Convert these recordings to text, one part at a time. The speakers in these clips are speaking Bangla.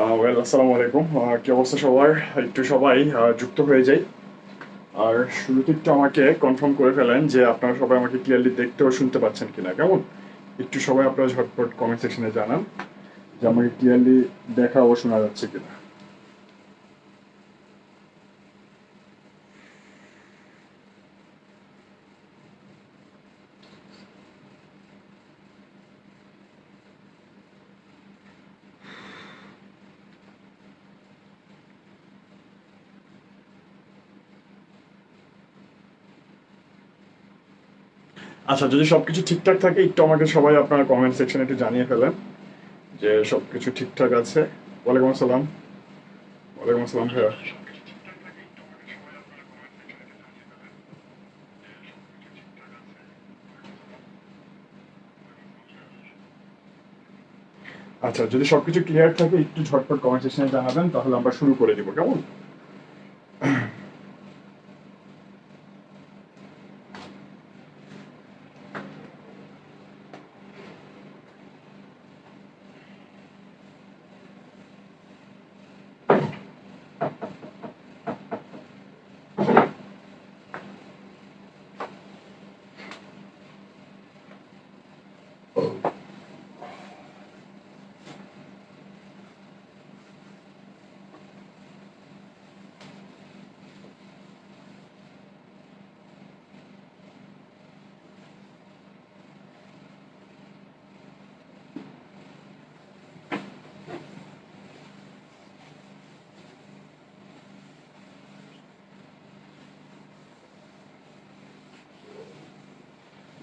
আসসালামু আলাইকুম। কি অবস্থা সবার? একটু সবাই যুক্ত হয়ে যাই। আর শুরুতে একটু আমাকে কনফার্ম করে ফেলেন যে আপনারা সবাই আমাকে ক্লিয়ারলি দেখতে ও শুনতে পাচ্ছেন কিনা, কেমন? একটু সবাই আপনারা ঝটপট কমেন্ট সেকশনে জানান যে আমাকে ক্লিয়ারলি দেখা ও শোনা যাচ্ছে কিনা। আচ্ছা, যদি সবকিছু ঠিকঠাক থাকে একটু আমাকে সবাই আপনার কমেন্ট সেকশনে একটু জানিয়ে ফেলেন যে সবকিছু ঠিকঠাক আছে। ওয়ালাইকুম আসসালাম। ওয়ালাইকুম আসসালাম ভাইয়া। আচ্ছা, যদি সবকিছু ক্লিয়ার থাকে একটু ঝটপট কমেন্ট সেকশনে জানাবেন, তাহলে আমরা শুরু করে দিব, কেমন?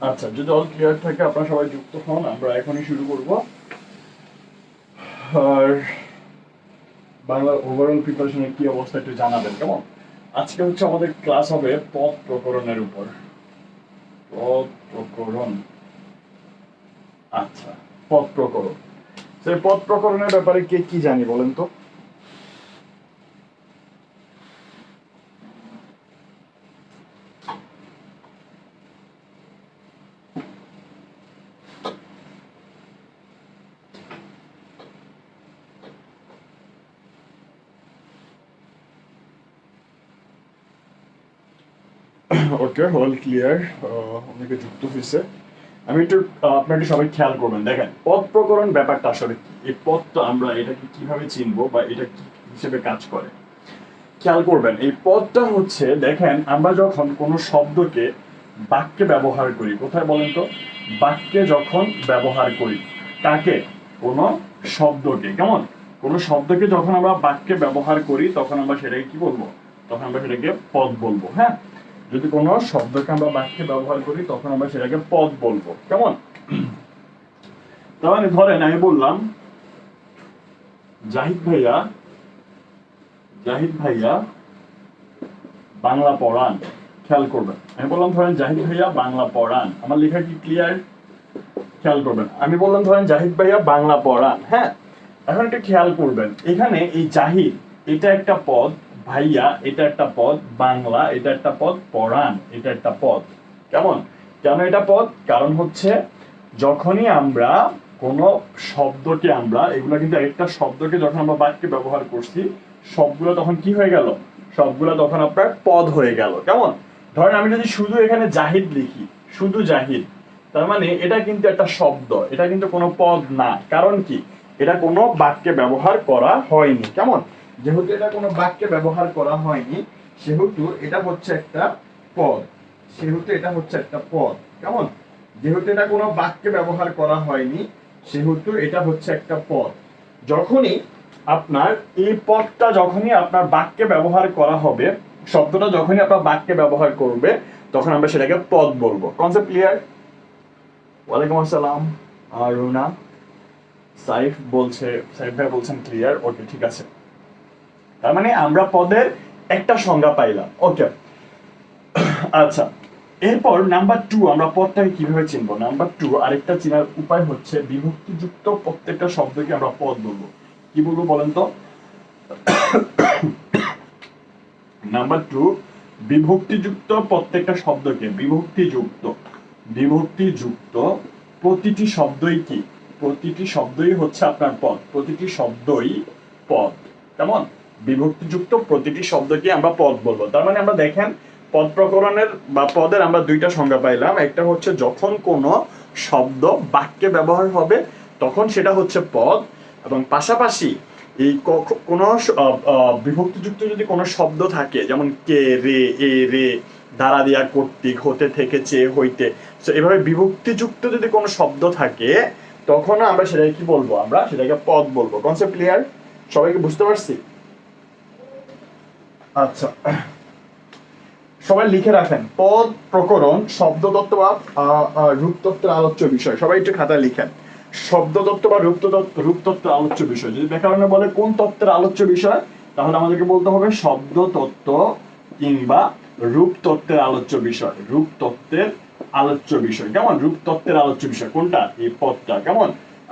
আচ্ছা, যদি অল ক্লিয়ার থাকে আপনারা সবাই যুক্ত হন, আমরা এখনই শুরু করব। আর বাংলার ওভারঅল প্রিপারেশনের কি অবস্থা একটু জানাবেন, কেমন? আজকে হচ্ছে আমাদের ক্লাস হবে পদ প্রকরণের উপর। পদ প্রকরণ। আচ্ছা, পদ প্রকরণ। সেই পদ প্রকরণের ব্যাপারে কে কি জানি বলেন তো? ওকে, অল ক্লিয়ার। অনেকে যুক্ত হয়েছে। আমি একটু আপনারা একটু সবাই খেয়াল করবেন, দেখেন পদ প্রকরণ ব্যাপারটা আসলে কি? এই পদটা আমরা এটাকে কিভাবে চিনবো বা এটা কি হিসেবে কাজ করে খেয়াল করবেন। এই পদটা হচ্ছে, দেখেন আমরা যখন কোনো শব্দকে বাক্যে ব্যবহার করি, কোথায় বলেন তো? বাক্যে যখন ব্যবহার করি। কাকে? কোনো শব্দকে, কেমন? কোনো শব্দকে যখন আমরা বাক্যে ব্যবহার করি তখন আমরা সেটাকে কি বলবো? তখন আমরা সেটাকে পদ বলবো, হ্যাঁ? যদি কোনো শব্দকে আমরা বাক্যে ব্যবহার করি তখন আমরা সেটাকে পদ বলবো, কেমন? তাহলে ধরেন আমি বললাম জাহিদ ভাইয়া, জাহিদ ভাইয়া বাংলা পড়ান। খেয়াল করবেন, আমি বললাম ধরেন জাহিদ ভাইয়া বাংলা পড়ান। আমার লেখা কি ক্লিয়ার? খেয়াল করবেন, আমি বললাম ধরেন জাহিদ ভাইয়া বাংলা পড়ান, হ্যাঁ? এখন একটু খেয়াল করবেন, এখানে এই জাহিদ এটা একটা পদ, ভাইয়া এটা একটা পদ, বাংলা এটা একটা পদ, পড়ান এটা একটা পদ, কেমন? কেন এটা পদ? কারণ হচ্ছে যখনই আমরা কোনো শব্দকে, আমরা এগুলো কিন্তু একটা শব্দকে যখন আমরা বাক্যে ব্যবহার করছি, সবগুলো তখন কি হয়ে গেল? সবগুলো তখন আপনার পদ হয়ে গেল, কেমন? ধরেন আমি যদি শুধু এখানে জাহিদ লিখি, শুধু জাহিদ, তার মানে এটা কিন্তু একটা শব্দ, এটা কিন্তু কোনো পদ না। কারণ কি? এটা কোনো বাক্যে ব্যবহার করা হয়নি, কেমন? যেহেতু এটা কোনো বাক্যে ব্যবহার করা হয়নি, সেহেতু এটা হচ্ছে একটা পদ। সেহেতু এটা হচ্ছে একটা পদ, কেমন? যেহেতু এটা কোনো বাক্যে ব্যবহার করা হয়নি, সেহেতু এটা হচ্ছে একটা পদ। যখনই আপনার এই পদটা যখনই আপনার বাক্যে ব্যবহার করা হবে, শব্দটা যখনই আপনার বাক্যে ব্যবহার করবে, তখন আমরা সেটাকে পদ বলবো। Concept clear? ওয়ালাইকুম আসসালাম। আর রুনা, সাইফ বলছে, সাইফ ভাই বলছেন ক্লিয়ার। ওকে, ঠিক আছে। তার মানে আমরা পদের একটা সংজ্ঞা পাইলাম। ওকে, আচ্ছা। এরপর নাম্বার 2, আমরা পদটাকে কিভাবে চিনবো? নাম্বার 2 আরেকটা চেনার উপায় হচ্ছে বিভক্তিযুক্ত প্রত্যেকটা শব্দকে আমরা পদ বলবো। কি বলবো বলেন তো? নাম্বার 2, বিভক্তিযুক্ত প্রত্যেকটা শব্দকে, বিভক্তিযুক্ত, বিভক্তিযুক্ত প্রতিটি শব্দই কি? প্রতিটি শব্দই হচ্ছে আপনার পদ। প্রতিটি শব্দই পদ। কেমন? বিভক্তিযুক্ত প্রতিটি শব্দকে আমরা পদ বলবো। তার মানে আমরা দেখেন পদ প্রকরণের বা পদের আমরা দুইটা সংজ্ঞা পাইলাম। একটা হচ্ছে যখন কোনো শব্দ বাক্যে ব্যবহার হবে তখন সেটা হচ্ছে পদ, এবং পাশাপাশি এই কোনো বিভক্তিযুক্ত যদি কোনো শব্দ থাকে, যেমন কে, রে, এ, রে, দ্বারা, দিয়া, কর্তৃক, হতে, থেকে, চেয়ে, হইতে, তো এভাবে বিভক্তিযুক্ত যদি কোনো শব্দ থাকে তখন আমরা সেটাকে কি বলবো? আমরা সেটাকে পদ বলবো। Concept clear? সবাইকে বুঝতে পারছি? আচ্ছা, সবাই লিখে রাখেন পদ প্রকরণ শব্দতত্ত্ব বা রূপতত্ত্বের আলোচ্য বিষয়। সবাই একটু খাতায় লিখেন শব্দতত্ত্ব বা রূপতত্ত্বের আলোচ্য বিষয়। যদি ব্যাকরণে বলে কোন তত্ত্বের আলোচ্য বিষয়, তাহলে আমাদেরকে বলতে হবে শব্দতত্ত্ব কিংবা রূপতত্ত্বের আলোচ্য বিষয়। রূপতত্ত্বের আলোচ্য বিষয়। কেমন? রূপতত্ত্বের আলোচ্য বিষয় কোনটা? এই পদটা। কেমন?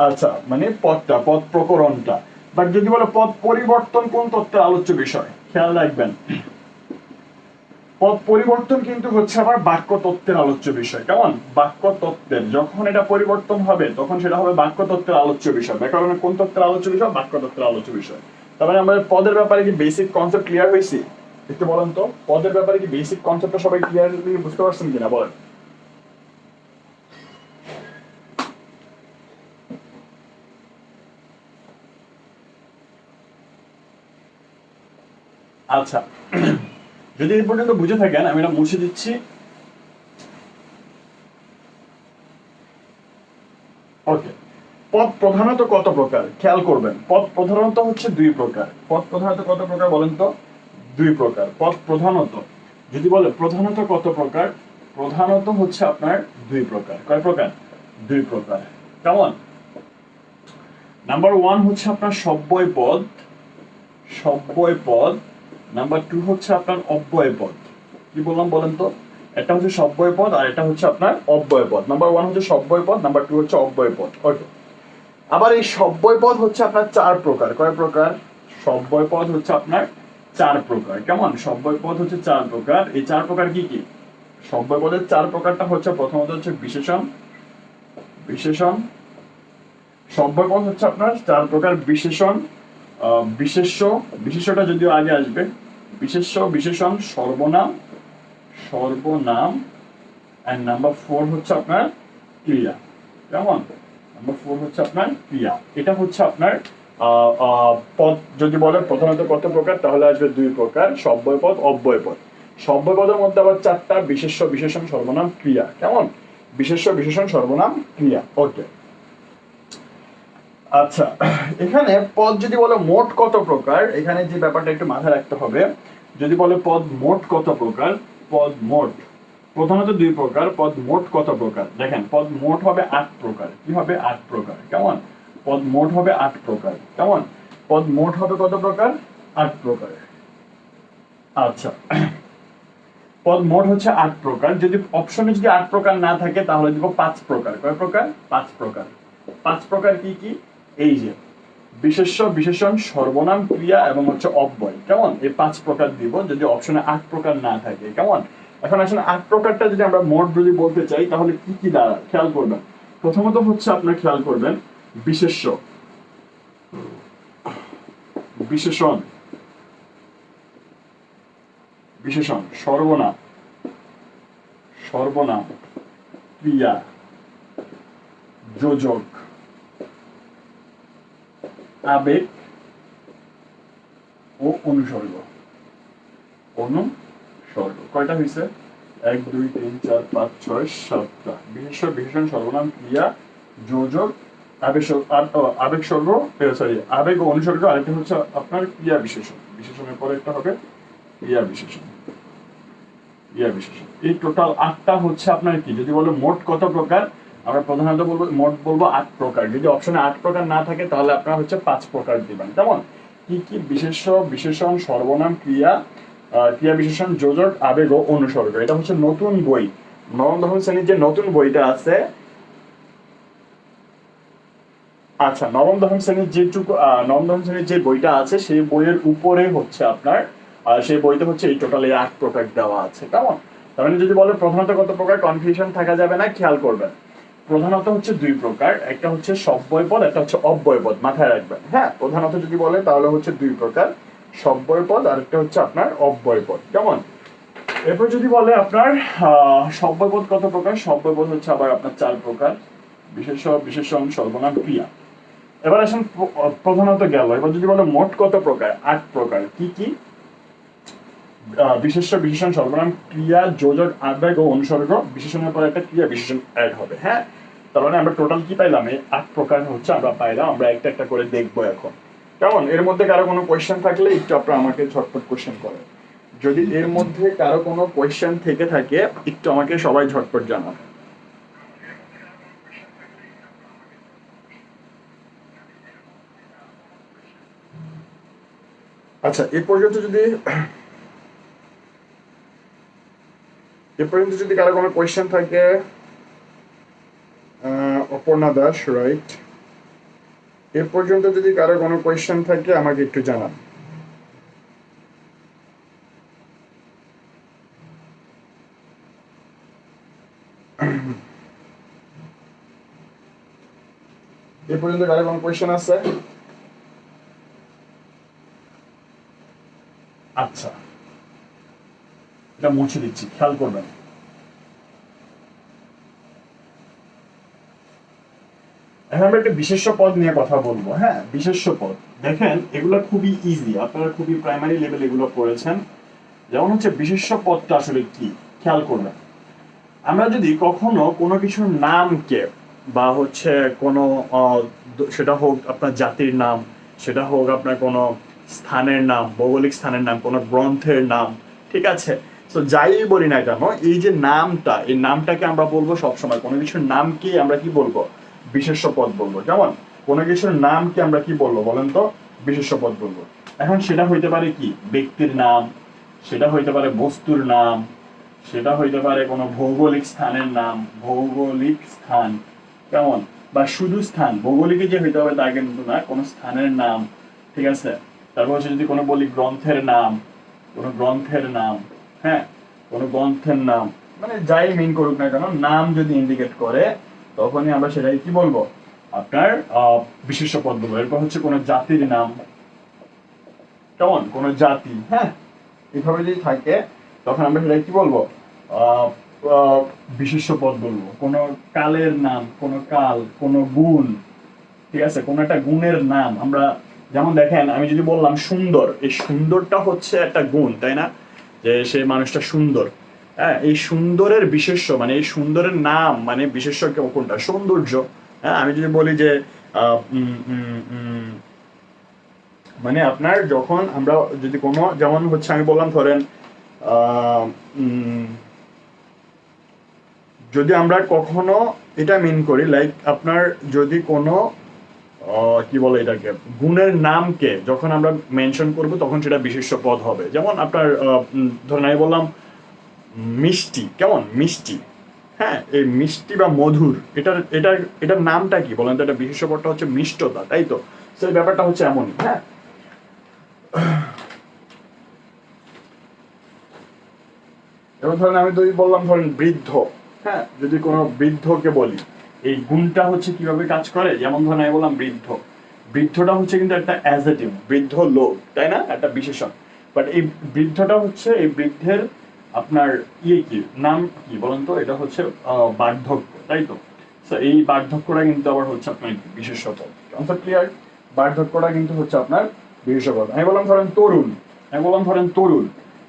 আচ্ছা, মানে পদটা, পদ প্রকরণটা। বাট যদি বলে পদ পরিবর্তন কোন তত্ত্বের আলোচ্য বিষয়, খেয়াল রাখবেন পদ পরিবর্তন কিন্তু হচ্ছে আবার বাক্য তত্ত্বের আলোচ্য বিষয়। কেমন? বাক্য তত্ত্বের যখন এটা পরিবর্তন হবে তখন সেটা হবে বাক্য তত্ত্বের আলোচ্য বিষয়। ব্যাকরণের কোন তত্ত্বের আলোচ্য বিষয়? বাক্য তত্ত্বের আলোচ্য বিষয়। তার মানে আমাদের পদের ব্যাপারে কি বেসিক কনসেপ্ট ক্লিয়ার হয়েছে? একটু বলেন তো, পদের ব্যাপারে কি বেসিক কনসেপ্টটা সবাই ক্লিয়ারলি বুঝতে পারছেন কিনা বলেন। আচ্ছা, যদি এই পর্যন্ত বুঝে থাকেন আমি এটা মুছে দিচ্ছি। ওকে, পদ প্রধানত কত প্রকার? খেয়াল করবেন পদ প্রধানত হচ্ছে দুই প্রকার। পদ প্রধানত কত প্রকার বলেন তো? দুই প্রকার। পদ প্রধানত যদি বলে প্রধানত কত প্রকার, প্রধানত হচ্ছে আপনার দুই প্রকার। কয় প্রকার? দুই প্রকার। কেমন? নাম্বার ওয়ান হচ্ছে আপনার সব্যয় পদ, সব্যয় পদ। নাম্বার টু হচ্ছে আপনার অব্যয় পদ। কি বললাম বলেন তো? এটা হচ্ছে সব্যয় পদ আর এটা হচ্ছে আপনার অব্যয় পদ। নাম্বার ওয়ান হচ্ছে সব্যয় পদ, নাম্বার টু হচ্ছে অব্যয় পদ। ওকে, আবার এই সব্যয় পদ হচ্ছে আপনার চার প্রকার। কয় প্রকার? সব্যয় পদ হচ্ছে আপনার চার প্রকার। কেমন? সব্যয় পদ হচ্ছে চার প্রকার। এই চার প্রকার কি কি? সব্যয় পদের চার প্রকারটা হচ্ছে প্রথমত হচ্ছে বিশেষণ। বিশেষণ সব্যয় পদ হচ্ছে আপনার চার প্রকার। বিশেষণ, বিশেষ্য, বিশেষ্যটা যদিও আগে আসবে। বিশেষ্য, বিশেষণ, সর্বনাম, সর্বনাম, এন্ড নাম্বার ফোর হচ্ছে আপনার ক্রিয়া। কেমন? নাম্বার ফোর হচ্ছে আপনার ক্রিয়া। এটা হচ্ছে আপনার পদ। যদি বলে প্রধানত কত প্রকার, তাহলে আসবে দুই প্রকার, সব্যয় পদ, অব্যয় পদ। সব্যয় পদের মধ্যে আবার চারটা, বিশেষ্য, বিশেষণ, সর্বনাম, ক্রিয়া। কেমন? বিশেষ্য, বিশেষণ, সর্বনাম, ক্রিয়া। ওকে, আচ্ছা, এখানে পদ যদি বলে মোট কত প্রকার, এখানে যে ব্যাপারটা একটু মাথায় রাখতে হবে। যদি বলে পদ মোট কত প্রকার, পদ মোট প্রধানত দুই প্রকার। পদ মোট কত প্রকার? দেখেন পদ মোট হবে 8 প্রকার। কি হবে? 8 প্রকার। কেমন? পদ মোট হবে 8 প্রকার। কেমন? পদ মোট হবে কত প্রকার? 8 প্রকার। আচ্ছা, পদ মোট হচ্ছে 8 প্রকার। যদি অপশনে যদি 8 প্রকার না থাকে তাহলে দিব 5 প্রকার। কয় প্রকার? 5 প্রকার। 5 প্রকার কি কি? এই যে বিশেষ্য, বিশেষণ, সর্বনাম, ক্রিয়া এবং হচ্ছে অব্যয়। কেমন? এই 5 প্রকার দিব যদি অপশনে 8 প্রকার না থাকে। কেমন? এখন আসলে 8 প্রকারটা যদি আমরা মোট যদি বলতে চাই তাহলে কি কি দাঁড়ায় খেয়াল করবেন। প্রথমত হচ্ছে আপনার খেয়াল করবেন বিশেষ্য, বিশেষণ, বিশেষণ, সর্বনাম, সর্বনাম, ক্রিয়া, যোজক, আবেগ ও অনুসর্গ। অনুসর্গ কয়টা হয়েছে? 1 2 3 4 5 6 7টা। বিশেষ্য, বিশেষণ, সর্বনাম, ক্রিয়া, যোজক, আবেগ সর্গ, সরি আবেগ ও অনুসর্গ। আরেকটা হচ্ছে আপনার ক্রিয়া বিশেষণ। বিশেষণের পরে একটা হবে ক্রিয়া বিশেষণ। ক্রিয়া বিশেষণ। এই টোটাল 8টা হচ্ছে আপনার কি? যদি বলো মোট কত প্রকার, আমরা প্রধানত বলবো মোট বলবো 8 প্রকার। যদি অপশনে 8 প্রকার না থাকে তাহলে আপনারা হচ্ছে 5 প্রকার দিবেন। কেমন? কি কি? বিশেষ্য, বিশেষণ, সর্বনাম, ক্রিয়া, ক্রিয়া বিশেষণ, যোজক, আবেগ ও অনুসর্গ। এটা হচ্ছে নতুন বই, নবম দশম শ্রেণীর যে নতুন বইটা আছে। আচ্ছা, নবম দশম শ্রেণীর যেটুকু নবম দশম শ্রেণীর যে বইটা আছে সেই বইয়ের উপরে হচ্ছে আপনার সেই বইতে হচ্ছে এই টোটাল এই 8 প্রকার দেওয়া আছে। কেমন? তার মানে যদি বলে প্রধানত কত প্রকার, কনফিউশন থাকা যাবে না, খেয়াল করবেন। প্রধানত হচ্ছে দুই প্রকার, একটা হচ্ছে সব্যয় পদ, একটা হচ্ছে অব্যয় পদ, মাথায় রাখবেন। হ্যাঁ, প্রধানত যদি বলে তাহলে হচ্ছে দুই প্রকার, সব্যয় পদ আর একটা হচ্ছে আপনার অব্যয় পদ। কেমন? এরপর যদি বলে আপনার সব্যয় পদ কত প্রকার, সব্যয় পদ হচ্ছে আবার আপনার চার প্রকার, বিশেষ্য, বিশেষণ, সর্বনাম, ক্রিয়া। এবার আসেন প্রধানত গেল। এবার যদি বলে মোট কত প্রকার, আট প্রকার। কি কি? বিশেষ্য, বিশেষণ, সর্বনাম, ক্রিয়া, যোজক, আবেগ ও অনুসর্গ, বিশেষণের পর একটা ক্রিয়া বিশেষণ অ্যাড হবে। হ্যাঁ, তার মানে আমরা টোটাল কি পাইলাম? এই আট প্রকার হচ্ছে আমরা পাইলাম। আমরা একটা একটা করে দেখবো এখন। কেমন? এর মধ্যে কারো কোনো কোয়েশ্চেন থাকলে একটু আপনারা আমাকে ঝটপট কোয়েশ্চেন করেন। যদি এর মধ্যে কারো কোনো কোয়েশ্চেন থেকে থাকে একটু আমাকে সবাই ঝটপট জানান। আচ্ছা, এ পর্যন্ত যদি কারো কোনো কোয়েশ্চেন থাকে, অপর্ণা দাস, রাইট? এ পর্যন্ত যদি কারো কোনো কোয়েশ্চেন থাকে আমাকে একটু জানান। এ পর্যন্ত কারো কোনো কোয়েশ্চেন আছে? আচ্ছা, এটা মুছে দিচ্ছি, খেয়াল করবেন। এখন আমরা একটা বিশেষ্য পদ নিয়ে কথা বলবো। হ্যাঁ, বিশেষ্য পদ দেখেন এগুলো খুবই ইজি, আপনারা খুবই প্রাইমারি লেভেল এগুলো পড়েছেন। যেমন হচ্ছে বিশেষ্য পদটা আসলে কি, খেয়াল করবেন। আমরা যদি কখনো কোনো কিছুর নামকে বা হচ্ছে কোনো সেটা হোক আপনার জাতির নাম, সেটা হোক আপনার কোনো স্থানের নাম, ভৌগোলিক স্থানের নাম, কোনো গ্রন্থের নাম, ঠিক আছে, তো যাই বলি না কেন, এই যে নামটা, এই নামটাকে আমরা বলবো সবসময়, কোনো কিছুর নামকে আমরা কি বলবো? বিশেষ্য পদ বলবো। যেমন কোনো কিছুর নামকে আমরা কি বলবো বলেন তো? বিশেষ্য পদ বলবো। এখন সেটা হইতে পারে কি ব্যক্তির নাম, সেটা হইতে পারে বস্তুর নাম, সেটা হইতে পারে কোনো ভৌগোলিক স্থানের নাম, ভৌগোলিক স্থান, কেমন, বা শুধু স্থান, ভৌগোলিকে যে হইতে হবে তা কিন্তু না, কোনো স্থানের নাম, ঠিক আছে। তারপর হচ্ছে যদি কোনো বলি গ্রন্থের নাম, কোনো গ্রন্থের নাম, হ্যাঁ, কোনো গ্রন্থের নাম, মানে যাই মিন করুক না কেন, নাম যদি ইন্ডিকেট করে তখনই আমরা সেটাই কি বলবো? আপনার বিশেষ্য পদ বলবো। এরপর হচ্ছে কোনো জাতির নাম, কেমন, কোনো জাতি, হ্যাঁ, এভাবে যদি থাকে তখন আমরা সেটা কি বলবো? আহ, আহ, বিশেষ্য পদ বলবো। কোনো কালের নাম, কোনো কাল, কোনো গুণ, ঠিক আছে, কোনো একটা গুণের নাম আমরা, যেমন দেখেন আমি যদি বললাম সুন্দর, এই সুন্দরটা হচ্ছে একটা গুণ, তাই না? যে সে মানুষটা সুন্দর। হ্যাঁ, এই সুন্দরের বিশেষ্য মানে এই সুন্দরের নাম মানে বিশেষ্য কোনটা? সৌন্দর্য। হ্যাঁ, আমি যদি বলি যে আহ, উম, উম, উম, মানে আপনার যখন আমরা যদি কোনো, যেমন হচ্ছে আমি বললাম ধরেন আহ, উম, যদি আমরা কখনো এটা মিন করি, লাইক আপনার যদি কোনো কি বলে এটাকে, গুণের নামকে যখন আমরা মেনশন করব তখন সেটা বিশেষ্য পদ হবে। যেমন আপনার ধরেন আমি বললাম মিষ্টি, কেমন, মিষ্টি। হ্যাঁ, এই মিষ্টি বা মধুর, এটার নামটা কি বলেন তো? এটা বিশেষ্য পদটা হচ্ছে মিষ্টতা, তাই তো? সেই ব্যাপারটা হচ্ছে এমনই। হ্যাঁ, এবং ধরেন আমি যদি বললাম ধরেন বৃদ্ধ, হ্যাঁ, যদি কোনো বৃদ্ধকে বলি, এই গুণটা হচ্ছে কিভাবে কাজ করে, যেমন ধরেন আমি বললাম বৃদ্ধ, বৃদ্ধটা হচ্ছে কিন্তু একটা অ্যাডজেক্টিভ, বৃদ্ধ লোক, তাই না, একটা বিশেষণ। বাট এই বৃদ্ধটা হচ্ছে এই বৃদ্ধের আপনার ইয়ে কি, নাম কি বলেন তো? এটা হচ্ছে বার্ধক্য, তাই তো? So, এই বার্ধক্যটা কিন্তু আবার হচ্ছে আপনার বিশেষ্য পদ। Concept clear? বার্ধক্যটা কিন্তু হচ্ছে আপনার বিশেষ্য পদ। আমি বললাম ধরেন তরুণ,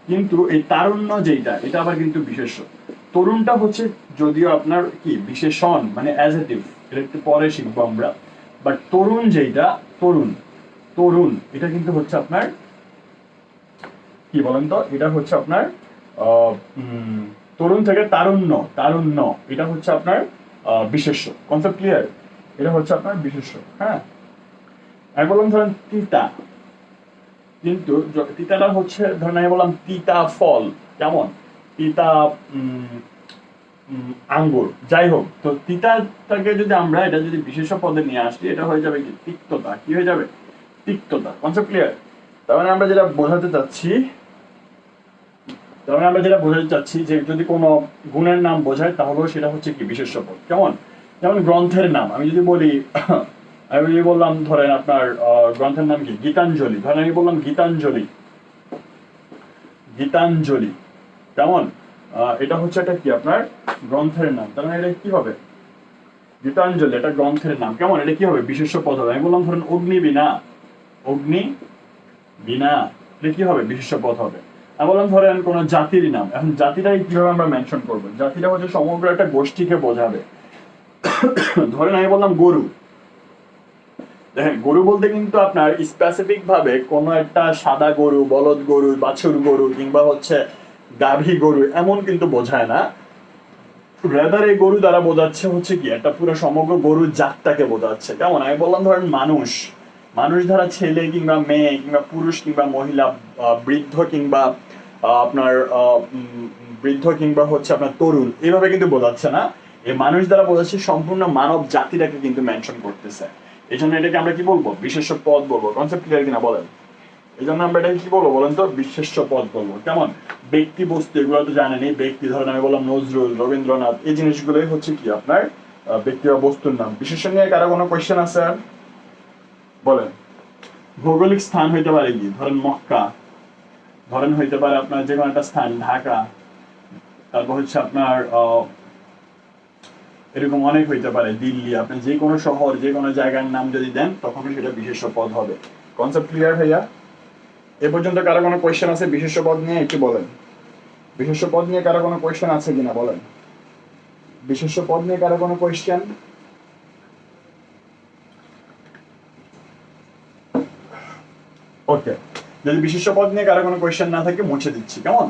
কিন্তু এই তারুণ্য যেটা, এটা আবার কিন্তু বিশেষ্য। তরুণটা হচ্ছে যদিও আপনার কি বিশেষণ, মানে অ্যাডজেক্টিভ, এটা একটু পরে শিখবো আমরা। বাট তরুণ যেটা, তরুণ, এটা কিন্তু হচ্ছে আপনার কি বলেন তো? এটা হচ্ছে আপনার আহ, তরুণ থেকে তারুণ্য, এটা হচ্ছে আপনার বিশেষ্য। Concept clear? এটা হচ্ছে আপনার বিশেষ্য। হ্যাঁ, আমি বললাম ধরেন তিতা, কিন্তু তিতাটা হচ্ছে ধরেন আমি বললাম তিতা ফল, কেমন, তিতা উম, আঙ্গুর, যাই হোক, তো তিতাটাকে যদি আমরা এটা যদি বিশেষ্য পদে নিয়ে আসি, এটা হয়ে যাবে কি তিক্ততা, কি হয়ে যাবে? তিক্ততা। Concept clear? তার মানে আমরা যেটা বোঝাতে চাচ্ছি, যে যদি কোনো গুণের নাম বোঝায় তাহলেও সেটা হচ্ছে কি বিশেষ্য পদ। কেমন? যেমন গ্রন্থের নাম আমি যদি বলি আমি যদি বললাম ধরেন আপনার গ্রন্থের নাম কি গীতাঞ্জলি, ধরেন আমি বললাম গীতাঞ্জলি, গীতাঞ্জলি কেমন এটা হচ্ছে একটা কি আপনার গ্রন্থের নাম, তার মানে এটা কি হবে গীতাঞ্জলি, এটা গ্রন্থের নাম কেমন, এটা কি হবে বিশেষ্য পদ হবে। আমি বললাম ধরেন অগ্নিবীণা, অগ্নি বিনা, এটা কি হবে বিশেষ্য পদ হবে। আমি বললাম ধরেন কোন জাতির নাম, এখন জাতিটাই কিভাবে আমরা মেনশন করবো, জাতিটা হচ্ছে সমগ্র একটা গোষ্ঠীকে বোঝাবে। ধরেন আমি বললাম গরু, দেখেন গরু বলতে কিন্তু আপনার স্পেসিফিক ভাবে কোনো একটা সাদা গরু, বলদ গরু, বাছুর গরু কিংবা হচ্ছে গাভী গরু এমন কিন্তু বোঝায় না। রেদার এই গরু দ্বারা বোঝাচ্ছে হচ্ছে কি একটা পুরো সমগ্র গরুর জাতটাকে বোঝাচ্ছে। কেমন আমি বললাম ধরেন মানুষ, মানুষ দ্বারা ছেলে কিংবা মেয়ে কিংবা পুরুষ কিংবা মহিলা, বৃদ্ধ কিংবা আপনার বৃদ্ধ কিংবা হচ্ছে আপনার তরুণ, এইভাবে কিন্তু বোঝাচ্ছে না। এই মানুষ দ্বারা বোঝাচ্ছে সম্পূর্ণ মানব জাতিটাকে কিন্তু মেনশন করতেছে। এই জন্য এটাকে আমরা কি বলবো বিশেষ্য পদ বলবো। কনসেপ্ট ক্লিয়ার কিনা বলেন? এই জন্য আমরা এটাকে কি বলবো বলেন তো বিশেষ্য পদ বলবো। কেমন ব্যক্তি বস্তু এগুলো তো জানেনি, ব্যক্তি ধরেন আমি বললাম নজরুল, রবীন্দ্রনাথ, এই জিনিসগুলোই হচ্ছে কি আপনার ব্যক্তি বা বস্তুর নাম। বিশেষ্য নিয়ে কারো কোনো কোয়েশ্চেন আছে আর বলেন? ভৌগোলিক স্থান হইতে পারে কি ধরেন মক্কা, ধরেন হইতে পারে আপনার যে কোনো একটা স্থান ঢাকা, তারপর হচ্ছে আপনার এরকম অনেক হইতে পারে দিল্লি, আপনি যে কোনো শহর যে কোনো জায়গার নাম যদি দেন তখন সেটা বিশেষ্য পদ হবে। কনসেপ্ট ক্লিয়ার ভাইয়া? এ পর্যন্ত কারো কোনো কোয়েশ্চেন আছে বিশেষ্য পদ নিয়ে একটু বলেন? বিশেষ্য পদ নিয়ে কারো কোনো কোয়েশ্চেন আছে কিনা বলেন? বিশেষ্য পদ নিয়ে কারো কোনো কোয়েশ্চেন? ওকে, যদি বিশেষ্য পদ নিয়ে কারো কোনো কোয়েশ্চেন না থাকে মুছে দিচ্ছি কেমন।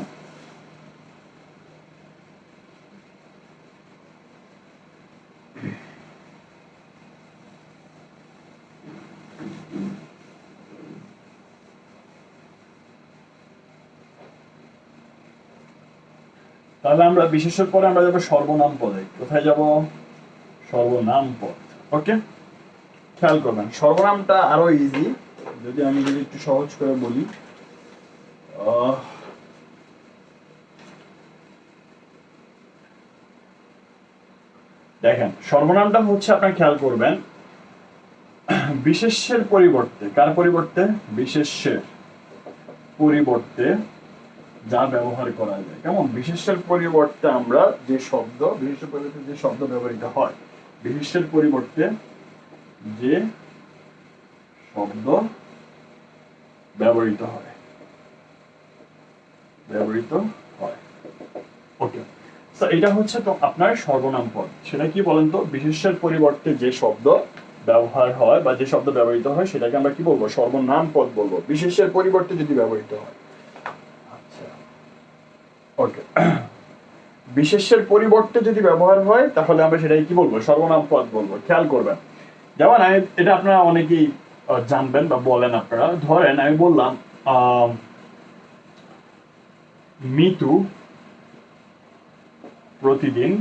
তাহলে আমরা বিশেষ্যের পরে আমরা যাবো সর্বনাম পদে। কোথায় যাব? সর্বনাম পদ। ওকে, খেয়াল করবেন সর্বনামটা আরো ইজি, যদি আমি যদি একটু সহজ করে বলি। দেখেন সর্বনামটা হচ্ছে আপনার খেয়াল করবেন বিশেষ্যের পরিবর্তে, কার পরিবর্তে? বিশেষ্যের পরিবর্তে যা ব্যবহার করা যায়। কেমন বিশেষ্যের পরিবর্তে আমরা যে শব্দ, বিশেষ্যের পরিবর্তে যে শব্দ ব্যবহৃত হয়, বিশেষ্যের পরিবর্তে যে শব্দ ব্যবহৃত হয়, ব্যবহৃত হয়। ওকে, এটা হচ্ছে তো আপনার সর্বনাম পদ। সেটা কি বলেন তো? বিশেষ্যের পরিবর্তে যে শব্দ ব্যবহার হয় বা যে শব্দ ব্যবহৃত হয় সেটাকে আমরা কি বলবো? সর্বনাম পদ বলবো, বিশেষ্যের পরিবর্তে যদি ব্যবহৃত হয়। আচ্ছা, ওকে, বিশেষ্যের পরিবর্তে যদি ব্যবহার হয় তাহলে আমরা সেটাই কি বলবো? সর্বনাম পদ বলবো। খেয়াল করবেন, যেমন এটা আপনারা অনেকেই জানবেন বা বলেন আপনারা। ধরেন আমি বললাম মিতু প্রতিদিন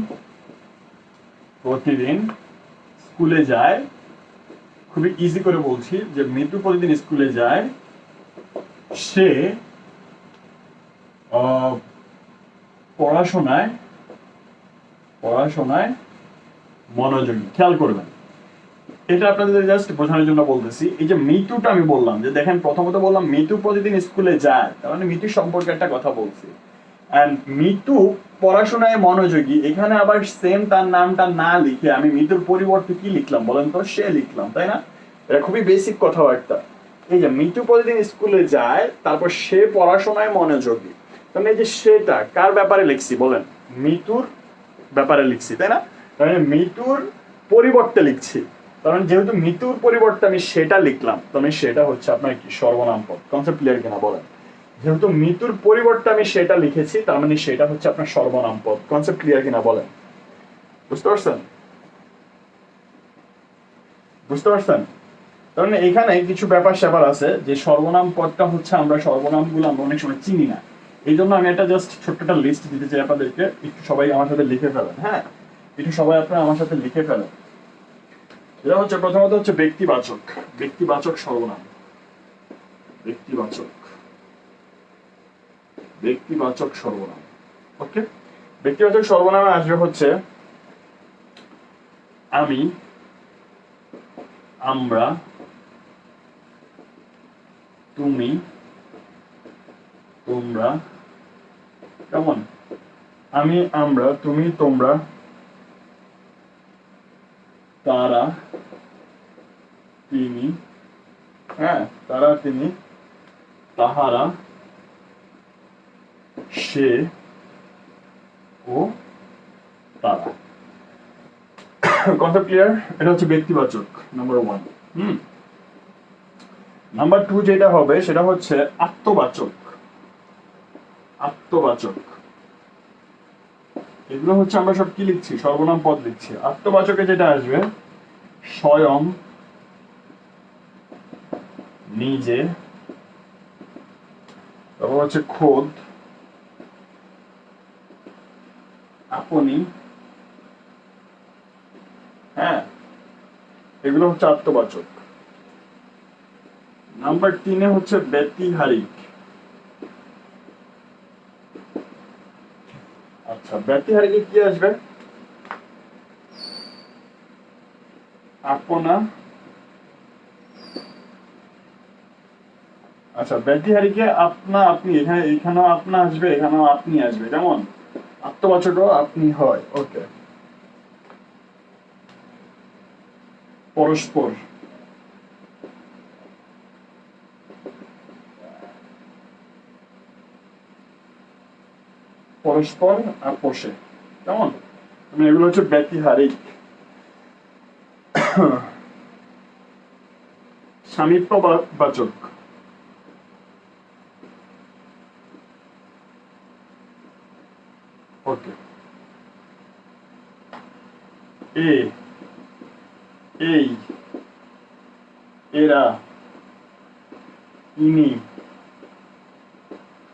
প্রতিদিন স্কুলে যায়। খুবই ইজি করে বলছি যে মিতু প্রতিদিন স্কুলে যায়, সে পড়াশোনায় পড়াশোনায় মনোযোগী। খেয়াল করবেন, এটা আপনাদের জাস্ট বোঝানোর জন্য বলতেছি। এই যে মিতুটা আমি বললাম যে দেখেন প্রথমত বললাম মিতু প্রতিদিন স্কুলে যায়, তার মানে মিতু সম্পর্কে একটা কথা বলছি। এন্ড মিতু পড়াশোনায় মনোযোগী, এখানে আবার সেম তার নামটা না লিখে আমি মিতুর পরিবর্তে কি লিখলাম বলেন তো? সে লিখলাম, তাই না? এটা খুবই বেসিক কথাবার্তা। এই যে মিতু প্রতিদিন স্কুলে যায়, তারপর সে পড়াশোনায় মনোযোগী, তাহলে এই যে সেটা কার ব্যাপারে লিখছি বলেন? মিতুর ব্যাপারে লিখছি, তাই না? তাহলে মিতুর পরিবর্তে লিখছি, কারণ যেহেতু মিতুর পরিবর্তে আমি সেটা লিখলাম, তাহলে সেটা হচ্ছে আপনার কি সর্বনাম পদ। কনসেপ্ট ক্লিয়ার কিনা বলেন? যেহেতু মিতুর পরিবর্তে আমি সেটা লিখেছি, তার মানে সেটা হচ্ছে আপনার সর্বনাম পদ। কনসেপ্ট ক্লিয়ার কিনা বলেন? বুঝতে পারছেন? বুঝতে পারছেন? তার মানে এখানে কিছু ব্যাপার স্যাপার আছে যে সর্বনাম পদটা হচ্ছে আমরা সর্বনামগুলো আমরা অনেক সময় চিনি না। এই জন্য আমি একটা জাস্ট ছোট্ট একটা লিস্ট দিতে চাই আপনাদেরকে, একটু সবাই আমার সাথে লিখে ফেলেন। হ্যাঁ, একটু সবাই আপনারা আমার সাথে লিখে ফেলেন। এটা হচ্ছে প্রথমত হচ্ছে ব্যক্তিবাচক, ব্যক্তিবাচক সর্বনাম, ব্যক্তিবাচক, ব্যক্তিবাচক সর্বনাম। ওকে, ব্যক্তিবাচক সর্বনামে আসবে হচ্ছে আমি, আমরা, তুমি, তোমরা, কেমন? আমি, আমরা, তুমি, তোমরা, তারা, তিনি, হ্যাঁ, তারা, তিনি, তাহারা, সে ও তারা। Concept clear? এটা হচ্ছে ব্যক্তিবাচক নাম্বার 1। নাম্বার 2 যেটা হবে সেটা হচ্ছে আত্মবাচক। আত্মবাচক এগুলো হচ্ছে আমরা সব কি লিখছি? সর্বনাম পদ লিখছি। আত্মবাচকে যেটা আসবে স্বয়ং, নিজে, তারপর হচ্ছে খোদ, আপনি, হ্যাঁ, এগুলো হচ্ছে আত্মবাচক। নাম্বার 3 হচ্ছে ব্যতিহারিক। আচ্ছা, ব্যতিহারিকে কি আসবে? আপনা। আচ্ছা, ব্যতিহারিকে আপনা, আপনি, এখানেও আপনা আসবে, এখানেও আপনি আসবে। যেমন আত্মবাচকও আপনি হয়। ওকে। পরস্পর, পরস্পর আপোষে, কেমন? এগুলো হচ্ছে ব্যতিহারিক। সামীপ্যবাচক, ওকে, এই, এরা, ইনি,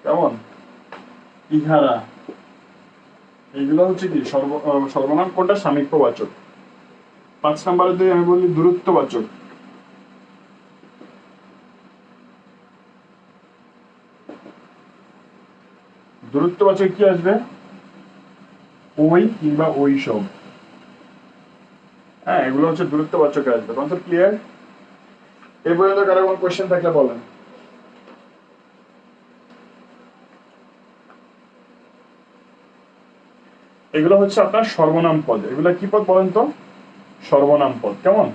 কেমন? ইহারা, এগুলো হচ্ছে কি সর্বনাম কোনটা? সামীপ্যবাচক। 5 নম্বরে যদি আমি বলি দূরত্ববাচক। দূরত্ববাচক কি আসবে? ওই কিংবা ওই সব। হ্যাঁ, এগুলো হচ্ছে দূরত্ববাচক আসবে। Concept clear? এই পর্যন্ত কারো কোনো কোয়েশ্চেন থাকলে বলেন। এগুলো হচ্ছে আপনার সর্বনাম পদ। এগুলো কি পদ বলেন তো? সর্বনাম পদ। কেমন?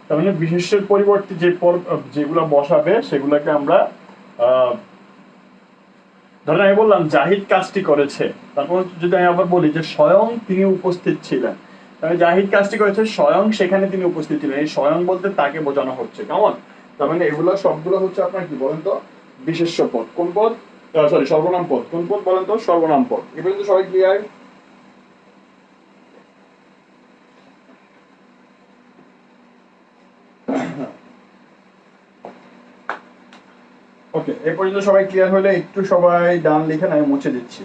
তার মানে বিশেষ্যের পরিবর্তে যেগুলো বসাবে সেগুলোকে আমরা ধরেন আমি বললাম জাহিদ কাজটি করেছে, তারপর যদি আমি আবার বলি যে স্বয়ং তিনি উপস্থিত ছিলেন, তাহলে জাহিদ কাজটি করেছে স্বয়ং সেখানে তিনি উপস্থিত ছিলেন। এই স্বয়ং বলতে তাকে বোঝানো হচ্ছে। কেমন? তার মানে এগুলো সবগুলো হচ্ছে আপনার কি বলেন তো? বিশেষ্য পদ। কোন পদ? সরি, সর্বনাম পদ। কোন পদ বলেন তো? সর্বনাম পদ। এই পর্যন্ত সবাই ক্লিয়ার? ওকে, এই পর্যন্ত সবাই ক্লিয়ার হলে একটু সবাই ডান লিখেন, আমি মুছে দিচ্ছি।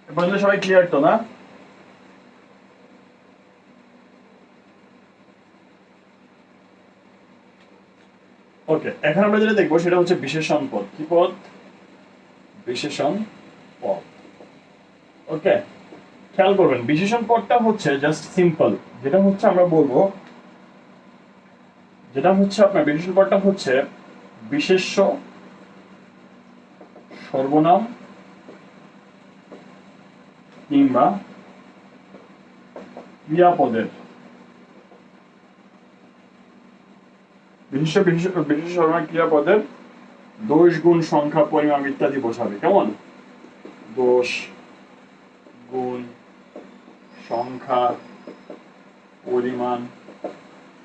এ পর্যন্ত সবাই ক্লিয়ার তো না? ওকে, এখন আমরা যেটা দেখবো সেটা হচ্ছে বিশেষণ পদ। কি পদ? বিশেষণ পদ। ওকে, খেয়াল করবেন বিশেষণ পদটা হচ্ছে জাস্ট সিম্পল। যেটা হচ্ছে আমরা বলবো, যেটা হচ্ছে আপনার বিশেষণ পদটা হচ্ছে বিশেষ্য, সর্বনাম কিংবা ক্রিয়াপদের বিশেষ্য, বিশেষ সর্বনাম ক্রিয়াপদের দোষ, গুণ, সংখ্যা, পরিমাণ ইত্যাদি বোঝাবে। কেমন? দোষ, গুণ, সংখ্যা, পরিমাণ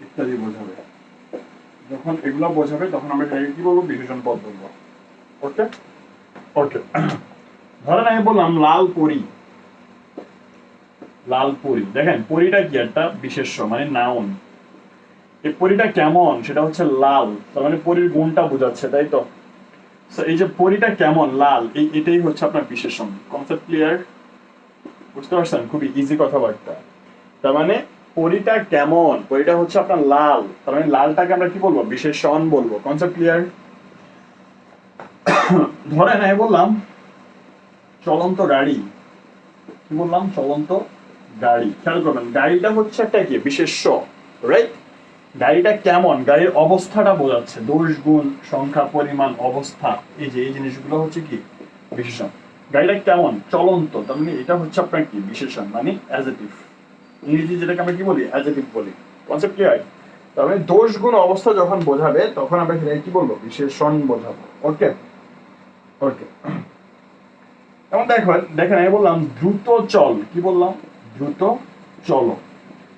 ইত্যাদি বোঝাবে। যখন এগুলো বোঝাবে তখন আমরা এটাকে কি বলবো? বিশেষণ পদ বলবো। ওকে ওকে, ধরেন আমি বললাম লাল পরি। লাল পরি, দেখেন পরিটা কি একটা বিশেষ্য মানে নাউন, এই পরিটা কেমন সেটা হচ্ছে লাল, তার মানে পরির গুণটা বোঝাচ্ছে, তাই তো? এই যে পরিটা কেমন লাল, এটাই হচ্ছে আপনার বিশেষণ। Concept clear? বুঝতে পারছেন? খুবই ইজি কথাবার্তা। তার মানে পরিটা কেমন, পরিটা হচ্ছে আপনার লাল, তার মানে লালটাকে আমরা কি বলবো, বিশেষণ বলবো। Concept clear? ধরেন আমি বললাম চলন্ত গাড়ি, কি বললাম, চলন্ত গাড়ি। খেয়াল করবেন গাড়িটা হচ্ছে একটা কি বিশেষ্য, রাইট? গাড়িটা কেমন, গাড়ির অবস্থাটা বোঝাচ্ছে, দোষ গুণ সংখ্যা পরিমাণ অবস্থা, এই যে এই জিনিসগুলো হচ্ছে কি বিশেষণ। গাড়িটা কেমন, চলন্ত, তার মানে এটা হচ্ছে আপনার কি বিশেষণ মানে অ্যাডজেক্টিভ, ইংরেজি যেটাকে আমরা কি বলি অ্যাডজেক্টিভ বলি। Concept clear? তার মানে দোষ গুণ অবস্থা যখন বোঝাবে তখন আমরা সেটাকে কি বলবো, বিশেষণ বোঝাবো। ওকে ওকে। এখন দেখেন দেখেন আমি বললাম দ্রুত চল, কি বললাম, দ্রুত চলো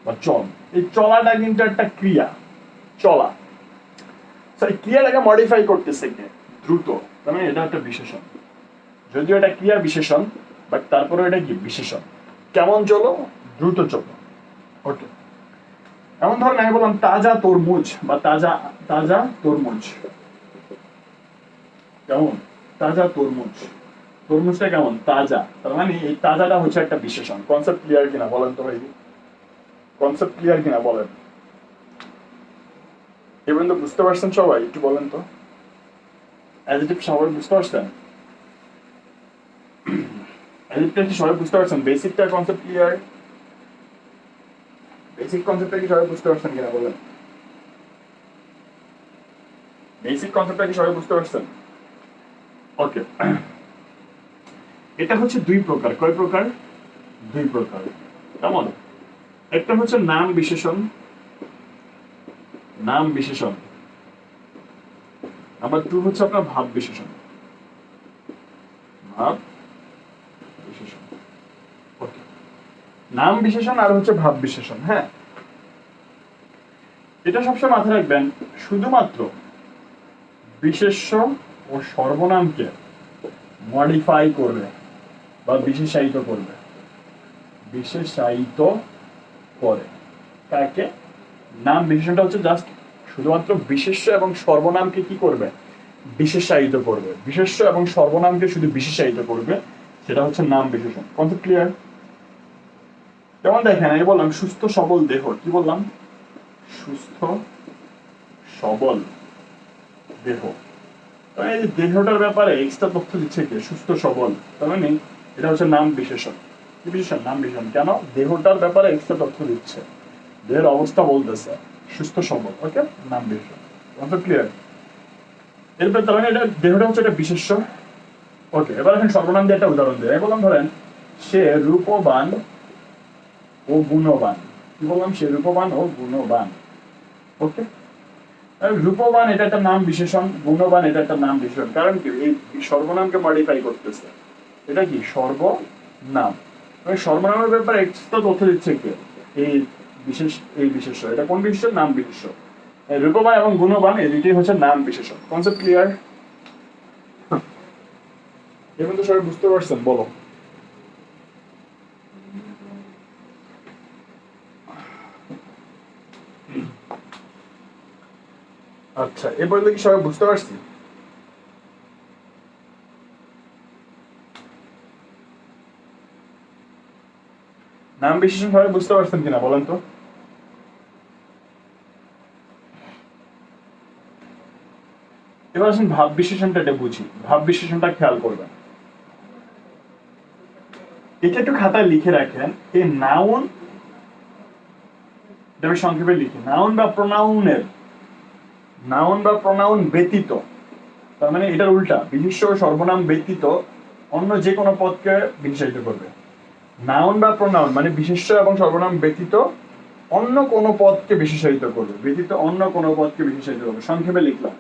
বা চল, এই চলাটা কিন্তু একটা ক্রিয়া, চলা, এই ক্রিয়াটাকে মডিফাই করতেছে কে, দ্রুত, তার মানে এটা একটা বিশেষণ, যদিও এটা ক্রিয়া বিশেষণ বাট তারপরে এটা কি বিশেষণ। কেমন চলো, দ্রুত চলো। ওকে। এমন ধরেন আমি বললাম তাজা তরমুজ বা তাজা তাজা তরমুজ, কেমন, তাজা তরমুজ, তরমুজটা কেমন, তাজা, তার মানে এই তাজাটা হচ্ছে একটা বিশেষণ। কনসেপ্ট ক্লিয়ার কিনা বলেন তো ভাই, কনসেপ্ট ক্লিয়ার কিনা বলেন, এবার তো বুঝতে পারছেন সবাই, একটু বলেন তো অ্যাডজেক্টিভ সবাই বুঝতে পারছেন, অ্যাডজেক্টিভটা কি সবাই বুঝতে পারছেন, বেসিকটা কনসেপ্ট ক্লিয়ার, বেসিক কনসেপ্টটা কি সবাই বুঝতে পারছেন কিনা বলেন, বেসিক কনসেপ্টটা কি সবাই বুঝতে পারছেন? ওকে। এটা হচ্ছে দুই প্রকার, কয় প্রকার, দুই প্রকার, কেমন, একটা হচ্ছে নাম বিশেষণ, নাম বিশেষণ, নাম্বার টু হচ্ছে আপনার ভাব বিশেষণ, ভাব বিশেষণ। ওকে, নাম বিশেষণ আর হচ্ছে ভাব বিশেষণ। হ্যাঁ, এটা সবসময় মাথায় রাখবেন, শুধুমাত্র বিশেষ্য ও সর্বনামকে মডিফাই করবে বা বিশেষায়িত করবে, বিশেষায়িত করে কাকে, নাম বিশেষণটা হচ্ছে জাস্ট শুধুমাত্র বিশেষ্য এবং সর্বনামকে কি করবে, বিশেষায়িত করবে, বিশেষ্য এবং সর্বনামকে শুধু বিশেষায়িত করবে, সেটা হচ্ছে নাম বিশেষণ। Concept clear? যেমন দেখেন আমি বললাম সুস্থ সবল দেহ, কি বললাম, সুস্থ সবল দেহ, এই যে দেহটার ব্যাপারে এক্সট্রা তথ্য দিচ্ছে কি, সুস্থ সবল, তার মানে এটা হচ্ছে নাম বিশেষণ। কি বিশেষণ, নাম বিশেষণ, কেন, দেহটার ব্যাপারে এক্সট্রা তথ্য দিচ্ছে, দেহের অবস্থা বলতেছে, সুস্থ সবল। ওকে, নাম বিশেষণ। Concept clear? এরপর তার মানে এটা দেহটা হচ্ছে একটা বিশেষ্য। ওকে, এবার এখন সর্বনাম দিয়ে একটা উদাহরণ দিই। বললাম ধরেন সে রূপবান ও গুণবান, কি বললাম, সে রূপবান ও গুণবান। ওকে, রূপবান এটা একটা নাম বিশেষণ, গুণবান এটা একটা নাম বিশেষণ, কারণ কি এই সর্বনামকে মডিফাই করতেছে, এটা কি সর্বনাম, সর্বনামের ব্যাপারে এক্সট্রা তথ্য দিচ্ছে কি, এই বিশেষ, এই বিশেষ্য, এটা কোন বিশেষ্য, নাম বিশেষ্য। রূপবান এবং গুণবান এই দুইটাই হচ্ছে নাম বিশেষণ। Concept clear? এখন তো সবাই বুঝতে পারছেন, বলো। আচ্ছা, এরপরে কি সবাই বুঝতে পারছি? নাম বিশেষণ সবাই বুঝতে পারছেন কিনা বলেন তো? এবার আসুন ভাব বিশেষণটা এটা বুঝি, ভাব বিশেষণটা খেয়াল করবেন, এটা একটু খাতায় লিখে রাখেন। এই নাউন, এটা আমি সংক্ষেপে লিখি, নাউন বা প্রোনাউনের, নাউন বা প্রোনাউন ব্যতীত, তার মানে এটার উল্টা, বিশেষ্য ও সর্বনাম ব্যতীত অন্য যে কোনো পদকে বিশেষায়িত করবে। নাউন বা প্রোনাউন মানে বিশেষ্য এবং সর্বনাম ব্যতীত অন্য কোনো পদকে বিশেষায়িত করবে, ব্যতীত অন্য কোনো পদকে বিশেষায়িত করবে। সংক্ষেপে লিখলাম,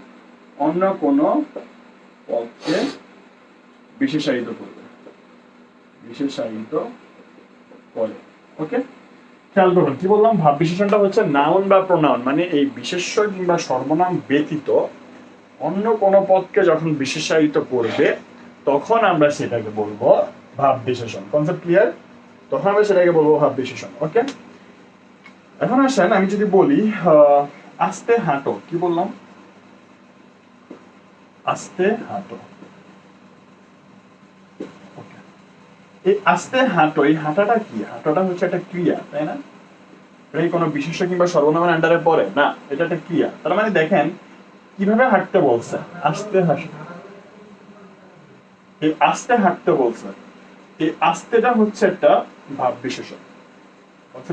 অন্য কোনো পদকে বিশেষায়িত করবে, বিশেষায়িত করে। ওকে, খেয়াল করুন কি বললাম, ভাব বিশেষণটা হচ্ছে নাউন বা প্রোনাউন মানে এই বিশেষ্য কিংবা সর্বনাম ব্যতীত অন্য কোনো পদকে যখন বিশেষায়িত করবে তখন আমরা সেটাকে বলবো ভাব বিশেষণ। Concept clear? তখন আমরা সেটাকে বলবো ভাব বিশেষণ। ওকে, এখন আসেন আমি যদি বলি আস্তে হাঁটো, কি বললাম? আস্তে হাঁটো। এই আস্তে হাঁটো, এই হাঁটাটা কি? হাঁটাটা হচ্ছে একটা ক্রিয়া, তাই না? এটা কি কোনো বিশেষ্য কিংবা সর্বনামের আন্ডারে পড়ে? না, এটা একটা ক্রিয়া। তার মানে দেখেন কিভাবে হাঁটতে বলছে, আস্তে হাঁটো, এই আস্তে হাঁটতে বলছে, এই আস্তেটা হচ্ছে একটা ভাব বিশেষণ।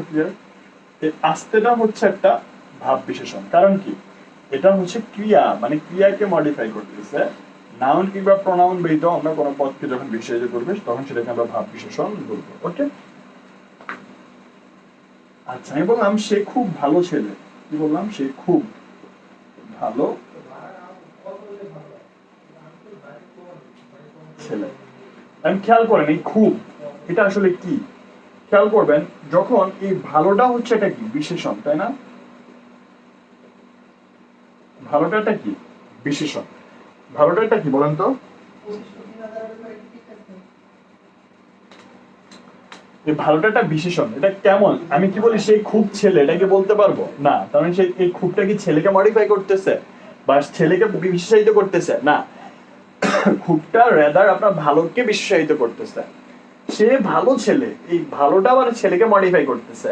ক্লিয়ার? এই আস্তেটা হচ্ছে একটা ভাব বিশেষণ। কারণ কি? এটা হচ্ছে ক্রিয়া, মানে ক্রিয়াকে মডিফাই করতেছে। নাউন কিংবা প্রনাউন ব্যতীত আমরা কোনো পদকে যখন বিশেষিত করবে তখন সেটাকে আমরা ভাব বিশেষণ বলবো। ওকে, আচ্ছা আমি বললাম সে খুব ভালো ছেলে, কি বললাম? সে খুব ভালো ছেলে। আমি খেয়াল করেন এই খুব, এটা আসলে কি? খেয়াল করবেন যখন এই ভালোটা হচ্ছে এটা কি? বিশেষণ, তাই না? ভালোটা কি? বিশেষণ। ভালোটা কি বলেন তো? এই ভালোটা একটা বিশেষণ। এটা কেমন? আমি কি বলি সেই খুব ছেলে, এটাকে বলতে পারবো না। তার মানে সেই এই খুবটা কি ছেলেকে মডিফাই করতেছে বা ছেলেকে বিশেষায়িত করতেছে? না, খুবটা রেদার আপনার ভালোকে বিশেষায়িত করতেছে। সে ভালো ছেলে, এই ভালোটা আবার ছেলেকে মডিফাই করতেছে।